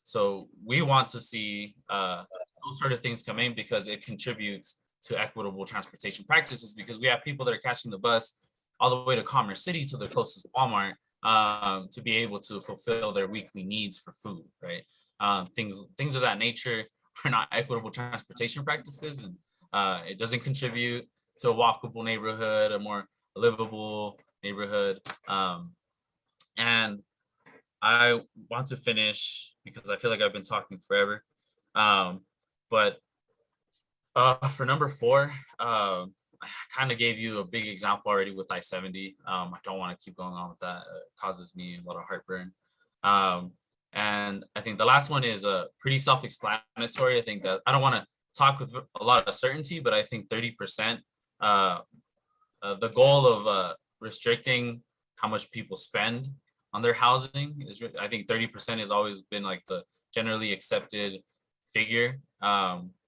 So we want to see those sort of things come in because it contributes to equitable transportation practices, because we have people that are catching the bus all the way to Commerce City to the closest Walmart to be able to fulfill their weekly needs for food, right? Things of that nature are not equitable transportation practices, and it doesn't contribute to a walkable neighborhood, a more livable neighborhood. And I want to finish because I feel like I've been talking forever. But for number 4, I kind of gave you a big example already with I-70. I don't want to keep going on with that. It causes me a lot of heartburn. And I think the last one is pretty self-explanatory. I think that I don't want to talk with a lot of certainty, but I think 30%, the goal of restricting how much people spend on their housing is, I think 30% has always been like the generally accepted figure,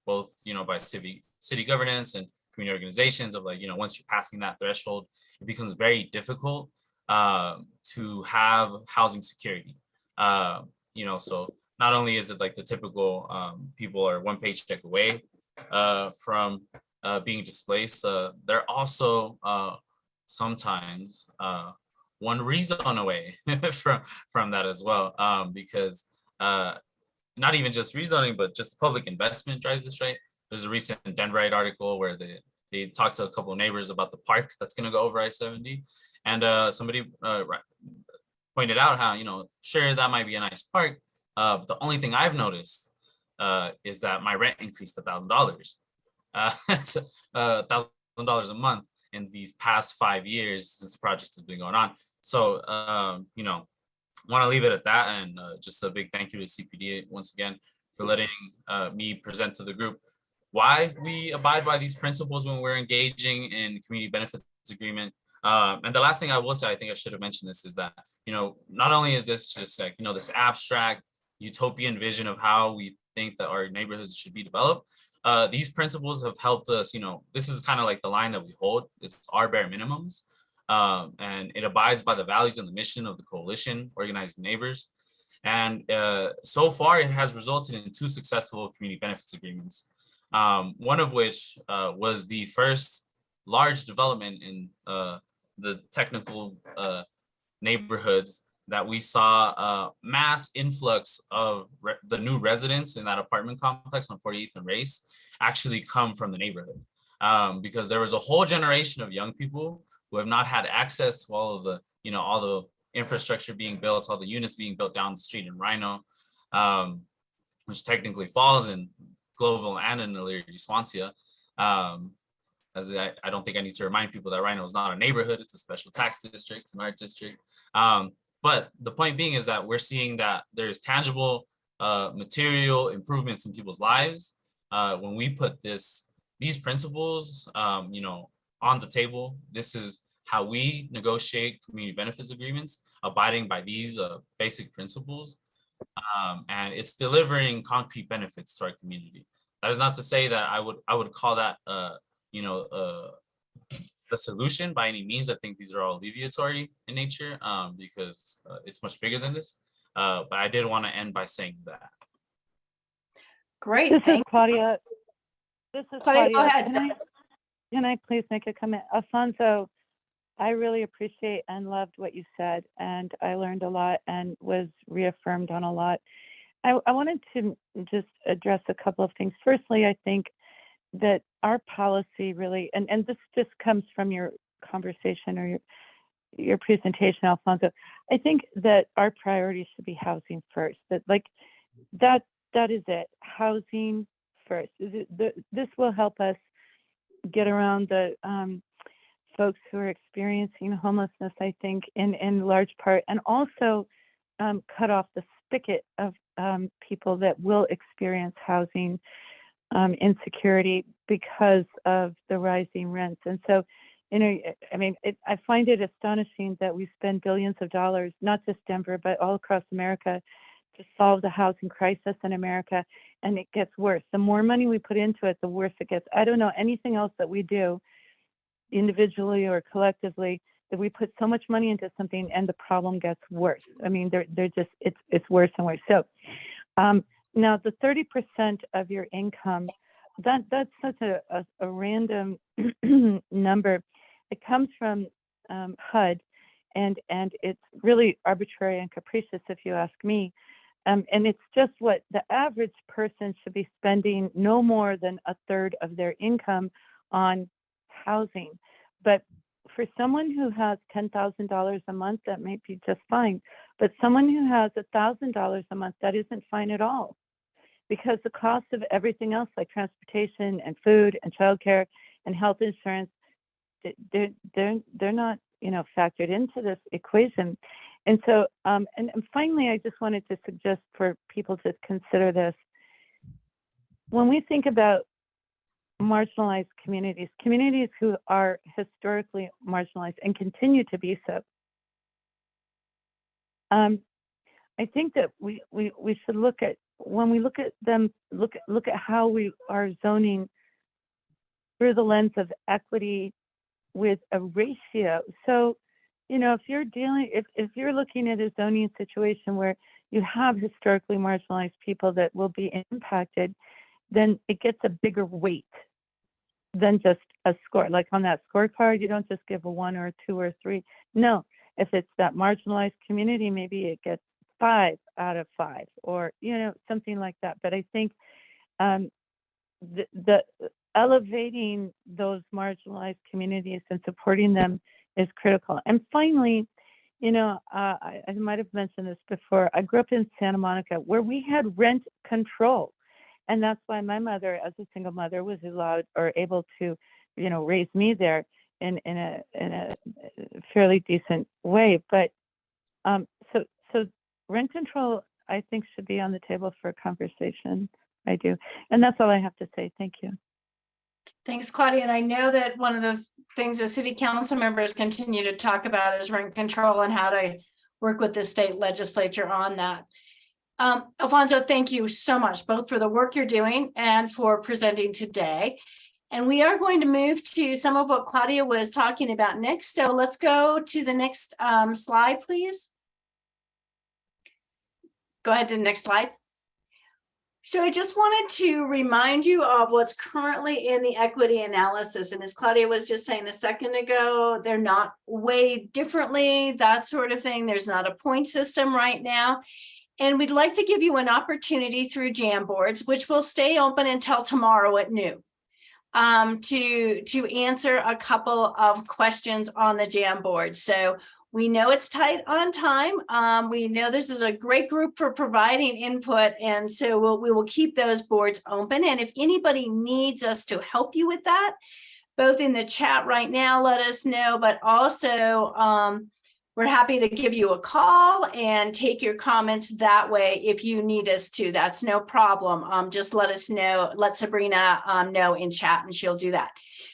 both, you know, by city governance and community organizations of like, you know, once you're passing that threshold, it becomes very difficult to have housing security. You know, so not only is it like the typical people are one paycheck away from being displaced, they're also sometimes one rezone away from that as well, because not even just rezoning, but just public investment drives this, right? There's a recent Denverite article where they talked to a couple of neighbors about the park that's going to go over I-70, and somebody pointed out how, sure, that might be a nice park. But the only thing I've noticed is that my rent increased $1,000, $1,000 a month in these past 5 years since the project has been going on. So, want to leave it at that, and just a big thank you to CPD once again for letting me present to the group why we abide by these principles when we're engaging in community benefits agreement. And the last thing I will say, I think I should have mentioned this, is that, not only is this just like, this abstract utopian vision of how we think that our neighborhoods should be developed, these principles have helped us, this is kind of like the line that we hold. It's our bare minimums. And it abides by the values and the mission of the coalition, Organizing Neighbors. And so far, it has resulted in 2 successful community benefits agreements, one of which was the first large development in the technical neighborhoods that we saw a mass influx of the new residents in that apartment complex on 48th and Race actually come from the neighborhood, because there was a whole generation of young people who have not had access to all of the, all the infrastructure being built, all the units being built down the street in Rhino, which technically falls in Global and in Elyria, Swansea. As I don't think I need to remind people that Rhino is not a neighborhood, it's a special tax district, it's an art district. But the point being is that we're seeing that there's tangible material improvements in people's lives when we put these principles, on the table. This is how we negotiate community benefits agreements, abiding by these basic principles, and it's delivering concrete benefits to our community. That is not to say that I would call that the solution by any means. I think these are all alleviatory in nature, because it's much bigger than this. But I did want to end by saying that. Great. This is Claudia. Claudia, go ahead. Can I please make a comment? Alfonso, I really appreciate and loved what you said, and I learned a lot and was reaffirmed on a lot. I wanted to just address a couple of things. Firstly, I think that our policy really, and this just comes from your conversation or your presentation, Alfonso, I think that our priority should be housing first. That is it, housing first. This will help us get around the folks who are experiencing homelessness, I think, in large part, and also cut off the spigot of people that will experience housing insecurity because of the rising rents. And so, I find it astonishing that we spend billions of dollars, not just Denver, but all across America, to solve the housing crisis in America, and it gets worse. The more money we put into it, the worse it gets. I don't know anything else that we do individually or collectively that we put so much money into something and the problem gets worse. They're just, it's worse and worse. So now the 30% of your income, that's such a random number. It comes from HUD, and it's really arbitrary and capricious if you ask me. And it's just what the average person should be spending no more than a third of their income on housing. But for someone who has $10,000 a month, that might be just fine. But someone who has $1,000 a month, that isn't fine at all, because the cost of everything else, like transportation and food and childcare and health insurance, they're not factored into this equation. And so, and finally, I just wanted to suggest for people to consider this. When we think about marginalized communities who are historically marginalized and continue to be so, I think that we should look at, when we look at them, look at how we are zoning through the lens of equity with a ratio. So, if you're looking at a zoning situation where you have historically marginalized people that will be impacted, then it gets a bigger weight than just a score. Like on that scorecard, you don't just give a 1 or a 2 or a 3. No, if it's that marginalized community, maybe it gets 5 out of 5, or something like that. But I think the elevating those marginalized communities and supporting them is critical. And finally, I might have mentioned this before. I grew up in Santa Monica where we had rent control. And that's why my mother, as a single mother, was allowed or able to, raise me there in a fairly decent way. But so rent control, I think, should be on the table for a conversation. I do. And that's all I have to say. Thank you. Thanks, Claudia. And I know that one of the things that city council members continue to talk about is rent control and how to work with the state legislature on that. Alfonso, thank you so much, both for the work you're doing and for presenting today. And we are going to move to some of what Claudia was talking about next. So let's go to the next slide, please. Go ahead to the next slide. So I just wanted to remind you of what's currently in the equity analysis. And as Claudia was just saying a second ago, they're not weighed differently, that sort of thing. There's not a point system right now. And we'd like to give you an opportunity through Jamboards, which will stay open until tomorrow at noon, to answer a couple of questions on the Jamboard. So we know it's tight on time. We know this is a great group for providing input. And so we will keep those boards open. And if anybody needs us to help you with that, both in the chat right now, let us know, but also we're happy to give you a call and take your comments that way if you need us to. That's no problem. Just let us know, let Sabrina know in chat and she'll do that.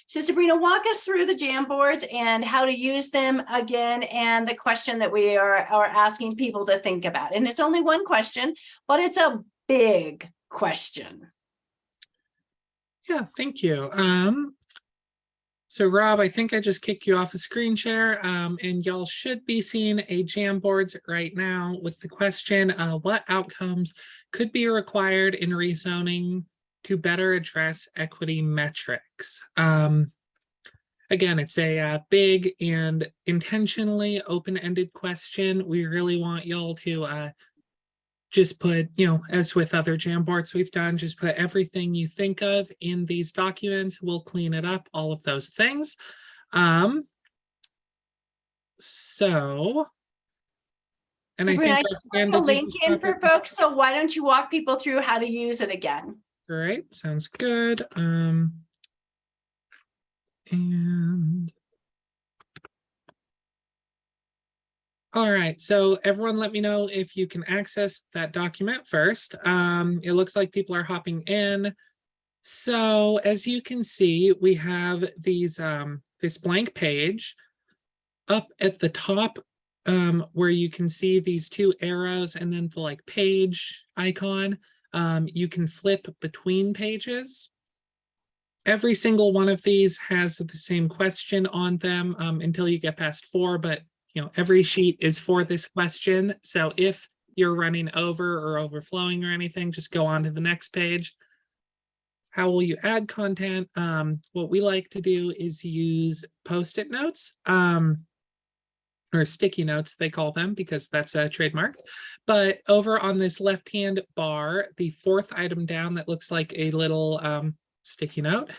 So Sabrina, walk us through the Jamboards and how to use them again, and the question that we are asking people to think about. And it's only one question, but it's a big question. Yeah, thank you. So Rob, I think I just kicked you off a screen share, and y'all should be seeing a Jamboards right now with the question, what outcomes could be required in rezoning to better address equity metrics? Again, it's a big and intentionally open-ended question. We really want y'all to just put, as with other Jamboards we've done, just put everything you think of in these documents. We'll clean it up, all of those things. So, and Sabrina, I I think just put the link in for folks. So why don't you walk people through how to use it again? Great, sounds good. And all right, so everyone let me know if you can access that document first. It looks like people are hopping in. So as you can see, we have these this blank page up at the top, where you can see these two arrows and then the page icon. You can flip between pages. Every single one of these has the same question on them until you get past 4, but every sheet is for this question. So if you're running over or overflowing or anything, just go on to the next page. How will you add content? What we like to do is use Post-it notes, or sticky notes, they call them, because that's a trademark. But over on this left-hand bar, the 4th item down that looks like a little sticky note,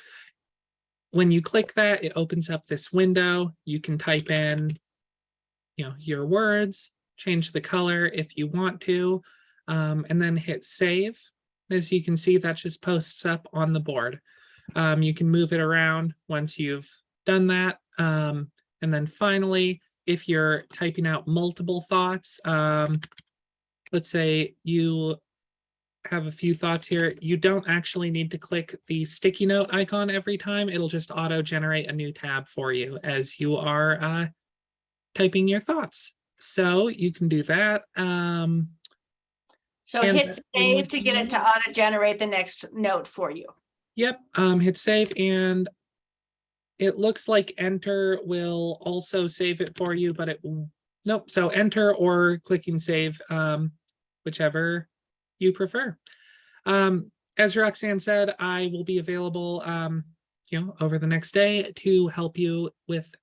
when you click that, it opens up this window. You can type in your words, change the color if you want to, and then hit save. As you can see, that just posts up on the board. You can move it around once you've done that. And then finally, if you're typing out multiple thoughts, let's say you have a few thoughts here, you don't actually need to click the sticky note icon every time. It'll just auto-generate a new tab for you as you are typing your thoughts. So you can do that. So hit save to get it to auto-generate the next note for you. Yep, hit save, and it looks like enter will also save it for you, but nope, so enter or clicking save, whichever you prefer. As Roxanne said, I will be available over the next day to help you with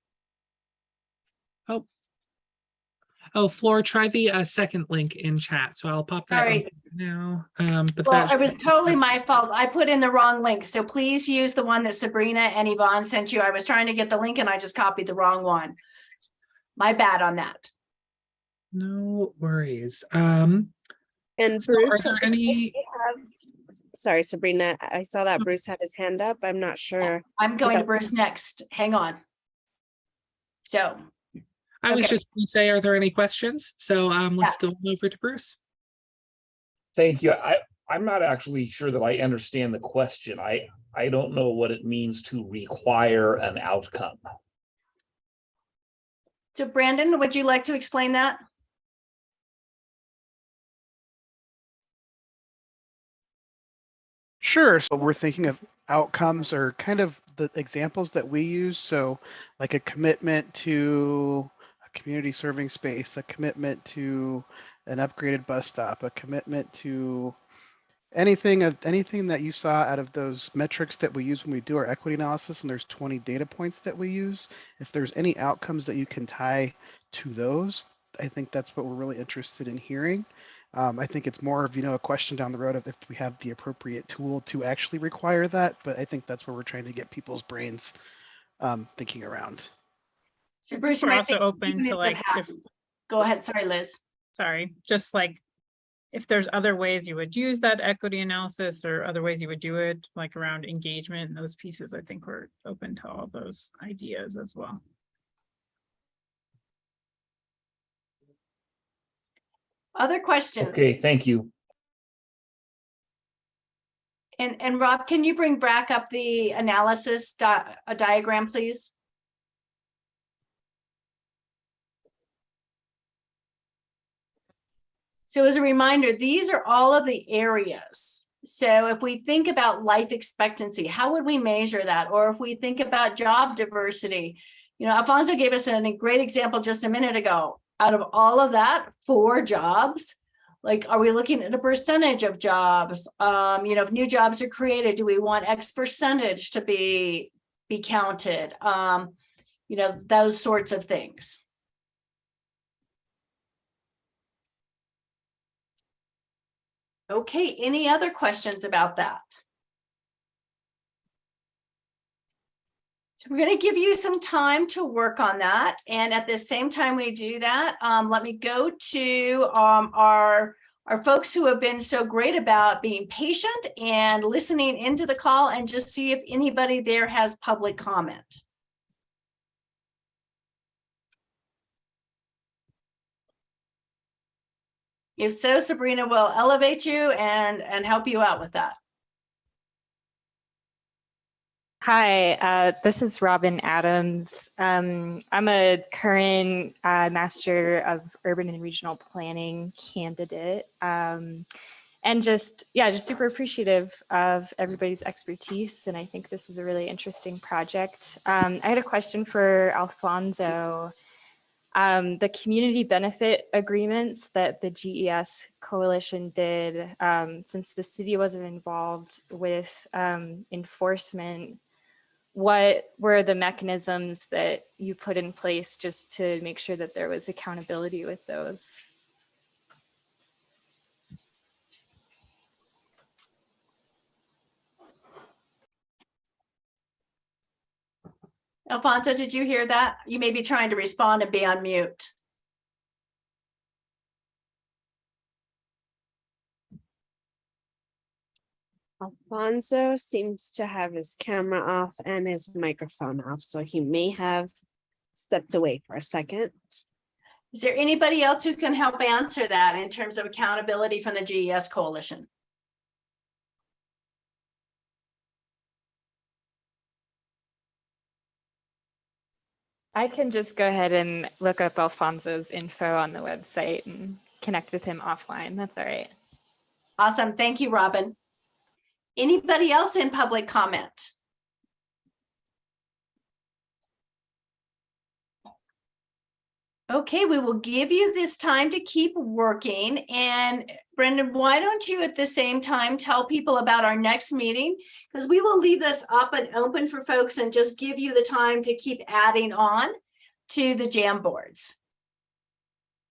Floor, try the second link in chat. So I'll pop that in now. But well, it was totally my fault. I put in the wrong link. So please use the one that Sabrina and Yvonne sent you. I was trying to get the link and I just copied the wrong one. My bad on that. No worries. And So are Bruce, there if any? you have, sorry, Sabrina, I saw that Bruce had his hand up. I'm not sure. I'm going to Yes. Bruce next. Hang on. So. I was Okay. just going to say, are there any questions? So let's go over to Bruce. Thank you. I'm not actually sure that I understand the question. I don't know what it means to require an outcome. So Brandon, would you like to explain that? Sure. So we're thinking of outcomes or kind of the examples that we use. So like a commitment to a community serving space, a commitment to an upgraded bus stop, a commitment to anything that you saw out of those metrics that we use when we do our equity analysis, and there's 20 data points that we use. If there's any outcomes that you can tie to those, I think that's what we're really interested in hearing. I think it's more of, a question down the road of if we have the appropriate tool to actually require that, but I think that's where we're trying to get people's brains thinking around. So Bruce, you We're might also take open 2 to minutes of like half. Go ahead. Sorry, Liz. sorry, just like if there's other ways you would use that equity analysis or other ways you would do it, like around engagement and those pieces, I think we're open to all those ideas as well. Other questions? Okay, thank you. And Rob, can you bring back up the analysis diagram, please? So as a reminder, these are all of the areas. So if we think about life expectancy, how would we measure that? Or if we think about job diversity, Alfonso gave us a great example just a minute ago. Out of all of that, 4 jobs, like, are we looking at a percentage of jobs? If new jobs are created, do we want X percentage to be counted? Those sorts of things. Okay, any other questions about that? So we're going to give you some time to work on that. And at the same time we do that, let me go to our folks who have been so great about being patient and listening into the call, and just see if anybody there has public comment. If so, Sabrina will elevate you and help you out with that. Hi, this is Robin Adams. I'm a current Master of Urban and Regional Planning candidate. And just super appreciative of everybody's expertise. And I think this is a really interesting project. I had a question for Alfonso. The community benefit agreements that the GES coalition did, since the city wasn't involved with enforcement, what were the mechanisms that you put in place just to make sure that there was accountability with those? Alfonso, did you hear that? You may be trying to respond and be on mute. Alfonso seems to have his camera off and his microphone off, so he may have stepped away for a second. Is there anybody else who can help answer that in terms of accountability from the GES coalition? I can just go ahead and look up Alfonso's info on the website and connect with him offline. That's all right. Awesome. Thank you, Robin. Anybody else in public comment? Okay, we will give you this time to keep working. And Brendan, why don't you at the same time tell people about our next meeting? Because we will leave this up and open for folks and just give you the time to keep adding on to the jam boards.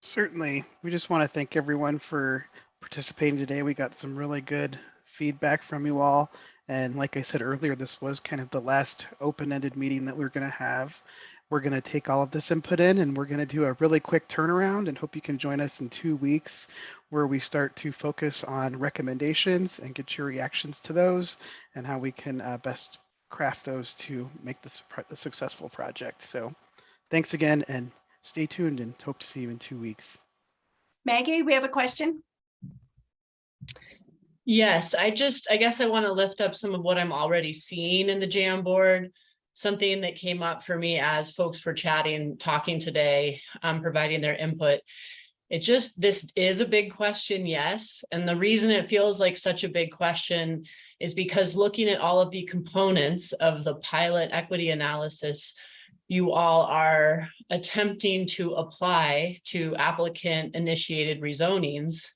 Certainly. We just want to thank everyone for participating today. We got some really good feedback from you all, And like I said earlier, this was kind of the last open-ended meeting that we're going to have. We're going to take all of this input in and we're going to do a really quick turnaround and hope you can join us in 2 weeks where we start to focus on recommendations and get your reactions to those and how we can best craft those to make this a successful project. So thanks again and stay tuned and hope to see you in 2 weeks. Maggie, we have a question. Yes, I guess I want to lift up some of what I'm already seeing in the Jamboard. Something that came up for me as folks were chatting, talking today, providing their input. This is a big question, yes. And the reason it feels like such a big question is because looking at all of the components of the pilot equity analysis, you all are attempting to apply to applicant initiated rezonings.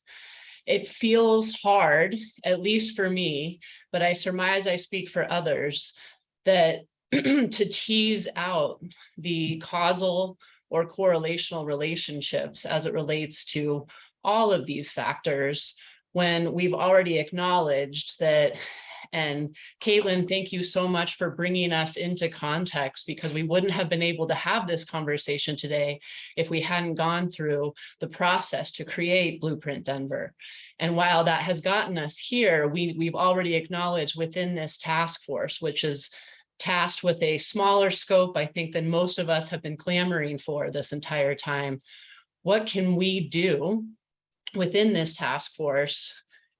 It feels hard, at least for me, but I surmise I speak for others, that to tease out the causal or correlational relationships as it relates to all of these factors when we've already acknowledged that. And Caitlin, thank you so much for bringing us into context, because we wouldn't have been able to have this conversation today if we hadn't gone through the process to create Blueprint Denver. And while that has gotten us here, we've already acknowledged within this task force, which is tasked with a smaller scope, I think, than most of us have been clamoring for this entire time. What can we do within this task force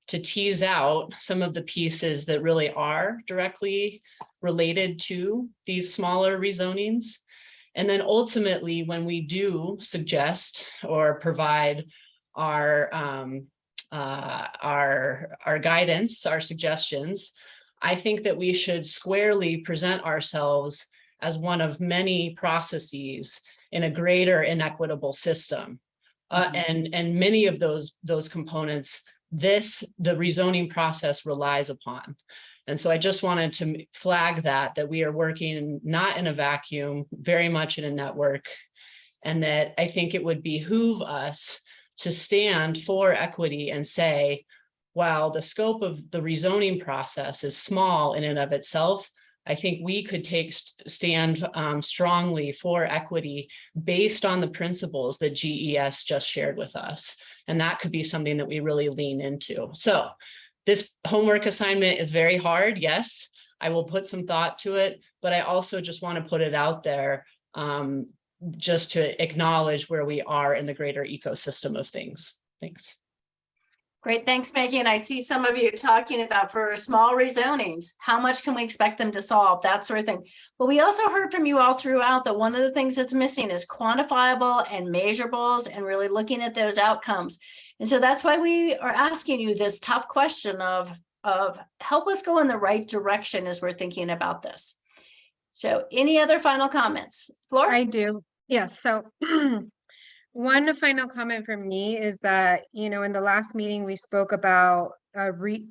to tease out some of the pieces that really are directly related to these smaller rezonings? And then ultimately, when we do suggest or provide our guidance, our suggestions, I think that we should squarely present ourselves as one of many processes in a greater inequitable system. And many of those components, the rezoning process relies upon. And so I just wanted to flag that we are working not in a vacuum, very much in a network, and that I think it would behoove us to stand for equity and say, while the scope of the rezoning process is small in and of itself, I think we could stand strongly for equity based on the principles that GES just shared with us. And that could be something that we really lean into. So this homework assignment is very hard. Yes, I will put some thought to it, but I also just want to put it out there just to acknowledge where we are in the greater ecosystem of things. Thanks. Great, thanks, Maggie. And I see some of you talking about for small rezonings, how much can we expect them to solve, that sort of thing. But we also heard from you all throughout that one of the things that's missing is quantifiable and measurables and really looking at those outcomes. And so that's why we are asking you this tough question of help us go in the right direction as we're thinking about this. So any other final comments? Flor? I do. Yes. So one final comment from me is that, in the last meeting, we spoke about the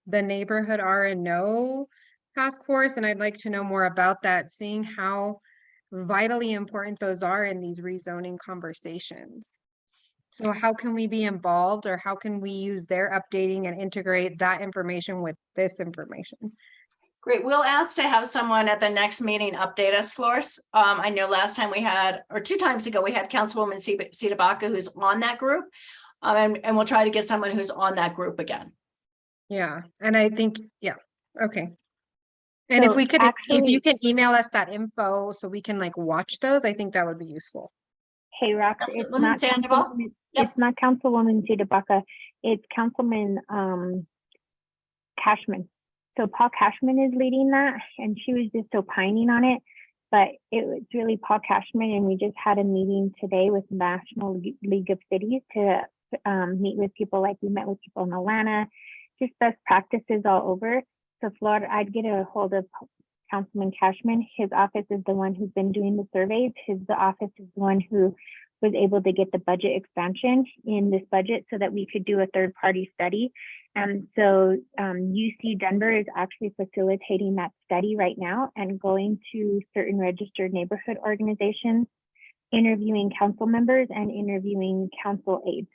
neighborhood R&O task force, and I'd like to know more about that, seeing how vitally important those are in these rezoning conversations. So how can we be involved, or how can we use their updating and integrate that information with this information? Great. We'll ask to have someone at the next meeting update us, Flores. I know last time we had, or 2 times ago, we had Councilwoman Sita Baca, who's on that group. And we'll try to get someone who's on that group again. Yeah. And I think, yeah. Okay. And So if we could, actually, if you can email us that info so we can watch those, I think that would be useful. hey, Rox, it's not Councilwoman Sita Baca, it's Councilman Cashman. So Paul Cashman is leading that, and she was just opining on it, but it was really Paul Cashman, and we just had a meeting today with National League of Cities to meet with people like we met with people in Atlanta, just best practices all over. So Florida, I'd get a hold of Councilman Cashman. His office is the one who's been doing the surveys. The office is the one who was able to get the budget expansion in this budget so that we could do a third-party study. And so UC Denver is actually facilitating that study right now and going to certain registered neighborhood organizations, interviewing council members and interviewing council aides.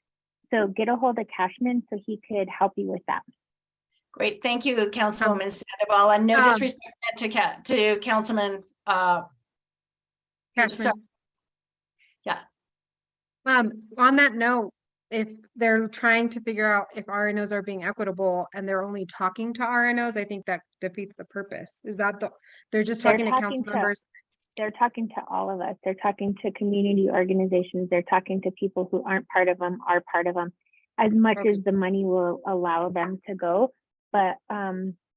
So get a hold of Cashman so he could help you with that. Great, thank you, Councilwoman Sandoval, and no disrespect to Councilman, Cashman. sorry. Yeah. On that note, if they're trying to figure out if RNOs are being equitable and they're only talking to RNOs, I think that defeats the purpose. Is that they're just talking to council members? They're talking to all of us. They're talking to community organizations. They're talking to people who aren't part of them, are part of them, as much as the money will allow them to go. But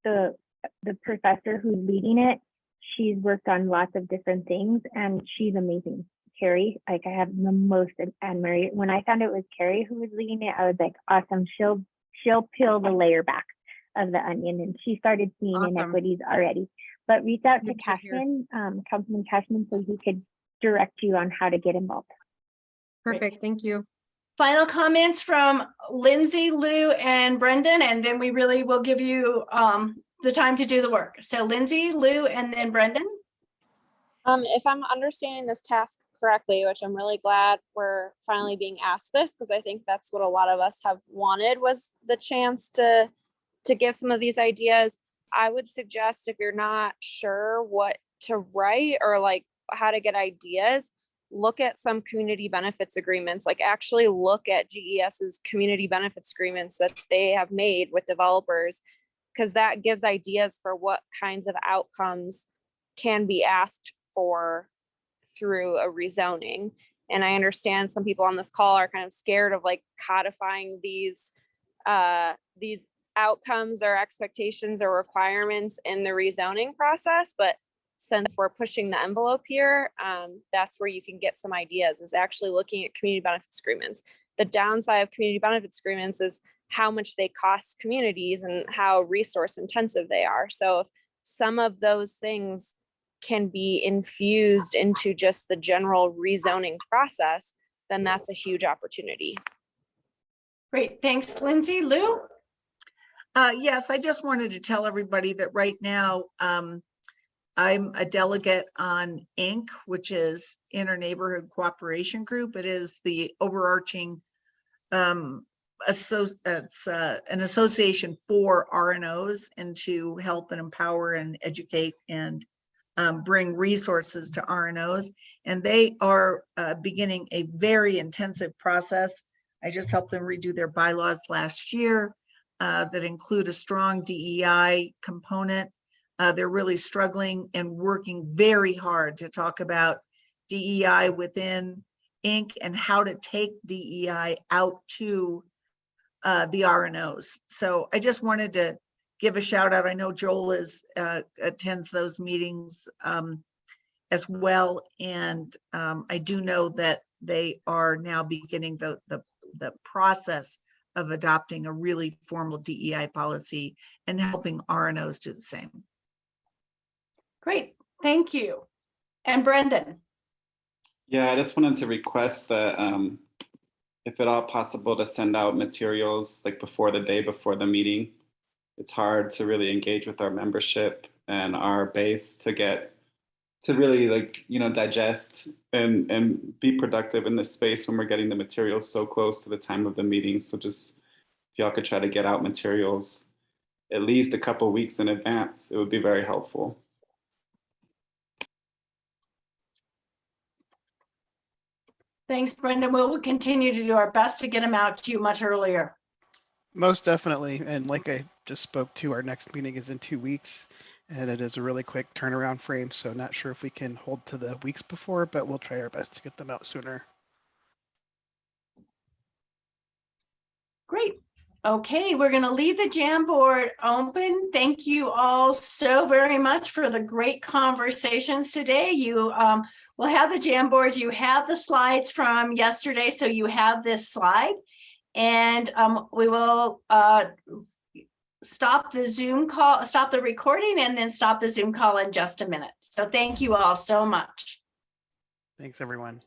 the professor who's leading it, she's worked on lots of different things and she's amazing. Carrie, like I have the most admiration. When I found it was Carrie who was leading it, I was like, awesome. She'll peel the layer back of the onion, and she started seeing inequities already. But reach out to Cashman, Councilman Cashman, so he could direct you on how to get involved. Perfect, thank you. Final comments from Lindsay, Lou, and Brendan, and then we really will give you the time to do the work. So Lindsay, Lou, and then Brendan. If I'm understanding this task correctly, which I'm really glad we're finally being asked this, because I think that's what a lot of us have wanted, was the chance to give some of these ideas. I would suggest, if you're not sure what to write or like how to get ideas, look at some community benefits agreements, like actually look at GES's community benefits agreements that they have made with developers, because that gives ideas for what kinds of outcomes can be asked for through a rezoning. And I understand some people on this call are kind of scared of like codifying these outcomes or expectations or requirements in the rezoning process, but since we're pushing the envelope here, that's where you can get some ideas, is actually looking at community benefits agreements. The downside of community benefits agreements is how much they cost communities and how resource intensive they are. So if some of those things can be infused into just the general rezoning process, then that's a huge opportunity. Great, thanks, Lindsay. Lou? Yes, I just wanted to tell everybody that right now, I'm a delegate on INC, which is Inter-Neighborhood Cooperation Group. It is the overarching, it's an association for RNOs and to help and empower and educate and bring resources to RNOs. And they are beginning a very intensive process. I just helped them redo their bylaws last year that include a strong DEI component. They're really struggling and working very hard to talk about DEI within Inc. and how to take DEI out to the RNOs. So I just wanted to give a shout out. I know Joel attends those meetings as well. And I do know that they are now beginning the process of adopting a really formal DEI policy and helping RNOs do the same. Great, thank you. And Brendan? Yeah, I just wanted to request that if at all possible to send out materials like before the day before the meeting. It's hard to really engage with our membership and our base to really like, digest and be productive in this space when we're getting the materials so close to the time of the meeting. So just if y'all could try to get out materials at least a couple of weeks in advance, it would be very helpful. Thanks, Brendan. We'll continue to do our best to get them out to you much earlier. Most definitely. And like I just spoke to, our next meeting is in 2 weeks and it is a really quick turnaround frame. So not sure if we can hold to the weeks before, but we'll try our best to get them out sooner. Great. Okay, we're going to leave the Jamboard open. Thank you all so very much for the great conversations today. You will have the Jamboards. You have the slides from yesterday, so you have this slide. And we will stop the Zoom call, stop the recording, and then stop the Zoom call in just a minute. So thank you all so much. Thanks, everyone.